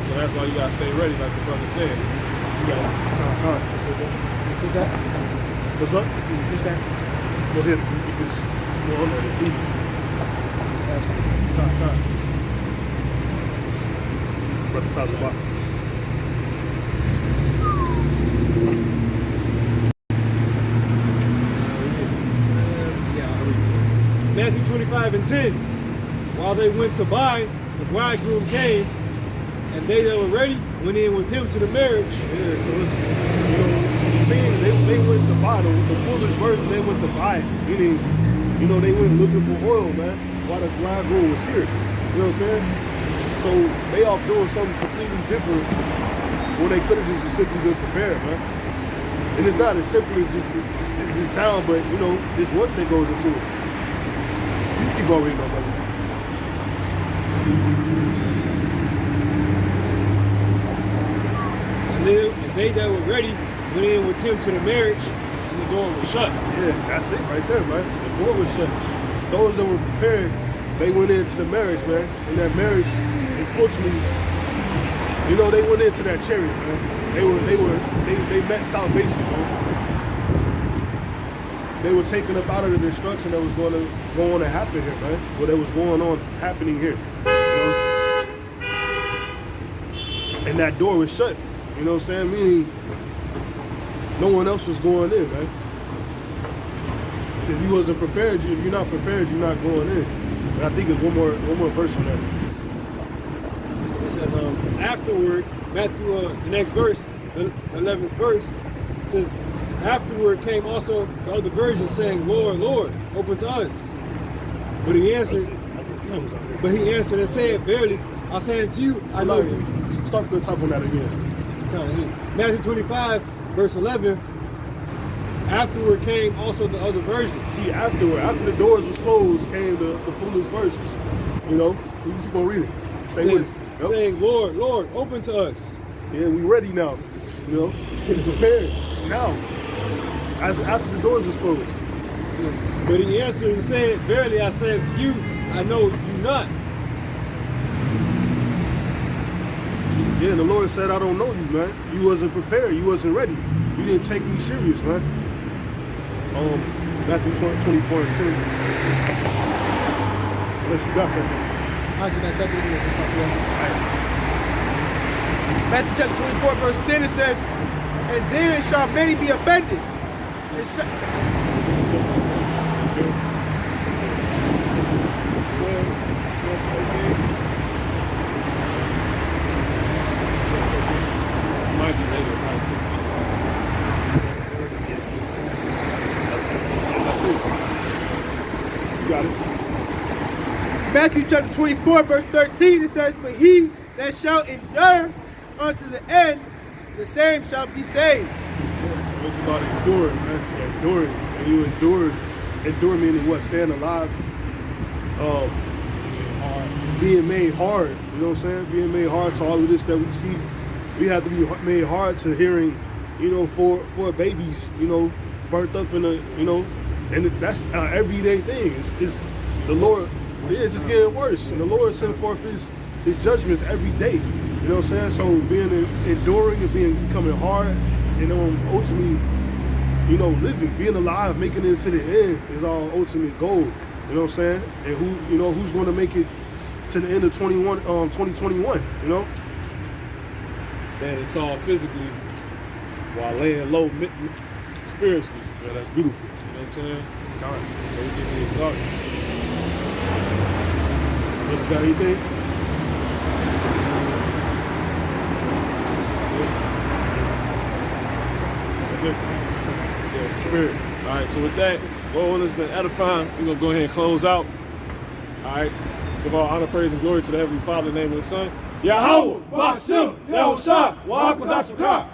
So that's why you gotta stay ready, like the brother said. You gotta What's that? What's up? What's that? Go ahead. It's more on there. That's Brother talks about. Matthew 25:10. While they went to buy, the bridegroom came, and they that were ready went in with him to the marriage. Yeah, so it's, you know, seeing they went to buy the foolish virgins, they went to buy it. Meaning, you know, they went looking for oil, man, while the bridegroom was here. You know what I'm saying? So they off doing something completely different when they could have just simply been prepared, man. And it's not as simple as it sounds, but you know, it's work that goes into it. You keep on reading, my brother. And they that were ready went in with him to the marriage, and the door was shut. Yeah, that's it right there, man. The door was shut. Those that were prepared, they went into the marriage, man. And that marriage is ultimately, you know, they went into that chariot, man. They met salvation, man. They were taken up out of the destruction that was going to happen here, man. What was going on happening here. You know? And that door was shut. You know what I'm saying? Meaning no one else was going in, man. If you wasn't prepared, if you're not prepared, you're not going in. And I think it's one more verse on that. It says, afterward, Matthew, the next verse, the 11th verse, says, afterward came also the other virgins, saying, Lord, Lord, open to us. But he answered and said, verily, I say unto you, I know you. Start from the top on that again. Matthew 25, verse 11. Afterward came also the other virgins. See, after the doors was closed, came the foolish virgins. You know, you keep on reading. Stay with it. Yep. Saying, Lord, Lord, open to us. Yeah, we ready now. You know, getting prepared now. As after the doors was closed. But he answered and said, verily I say unto you, I know you not. Yeah, and the Lord said, I don't know you, man. You wasn't prepared. You wasn't ready. You didn't take me serious, man. Matthew 24 and 10. Unless you got something. Matthew chapter 24, verse 10, it says, and then shall many be offended. Might be later, about 16. You got it. Matthew chapter 24, verse 13, it says, but he that shall endure unto the end, the same shall be saved. Yeah, so it's about enduring, man. Enduring. And you endure meaning what? Staying alive. Being made hard. You know what I'm saying? Being made hard to all of this that we see. We have to be made hard to hearing, you know, for babies, you know, burnt up in a, you know, and that's an everyday thing. It's the Lord. It's just getting worse, and the Lord sent forth His judgments every day. You know what I'm saying? So being enduring and becoming hard, and ultimately you know, living, being alive, making it to the end is our ultimate goal. You know what I'm saying? And who, you know, who's going to make it to the end of 2021? You know, Standing tall physically while laying low spiritually. yeah, that's beautiful. You know what I'm saying? So we get the darkness. You got anything? That's it. Yeah, spirit. All right, so with that, Lord has been edifying. We're going to go ahead and close out. All right. Give all honor, praise, and glory to the Heavenly Father in the name of the Son. Yahweh, Ba'ashem, Yahushua, Wa'akwadashukah.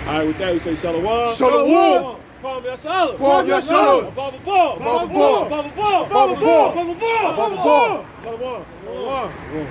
All right, with that, we say Shalom. Shalom. Kwam Yashala. Kwam Yashala. Baba Ball. Baba Ball. Baba Ball. Baba Ball. Baba Ball. Baba Ball. Shalom. Shalom.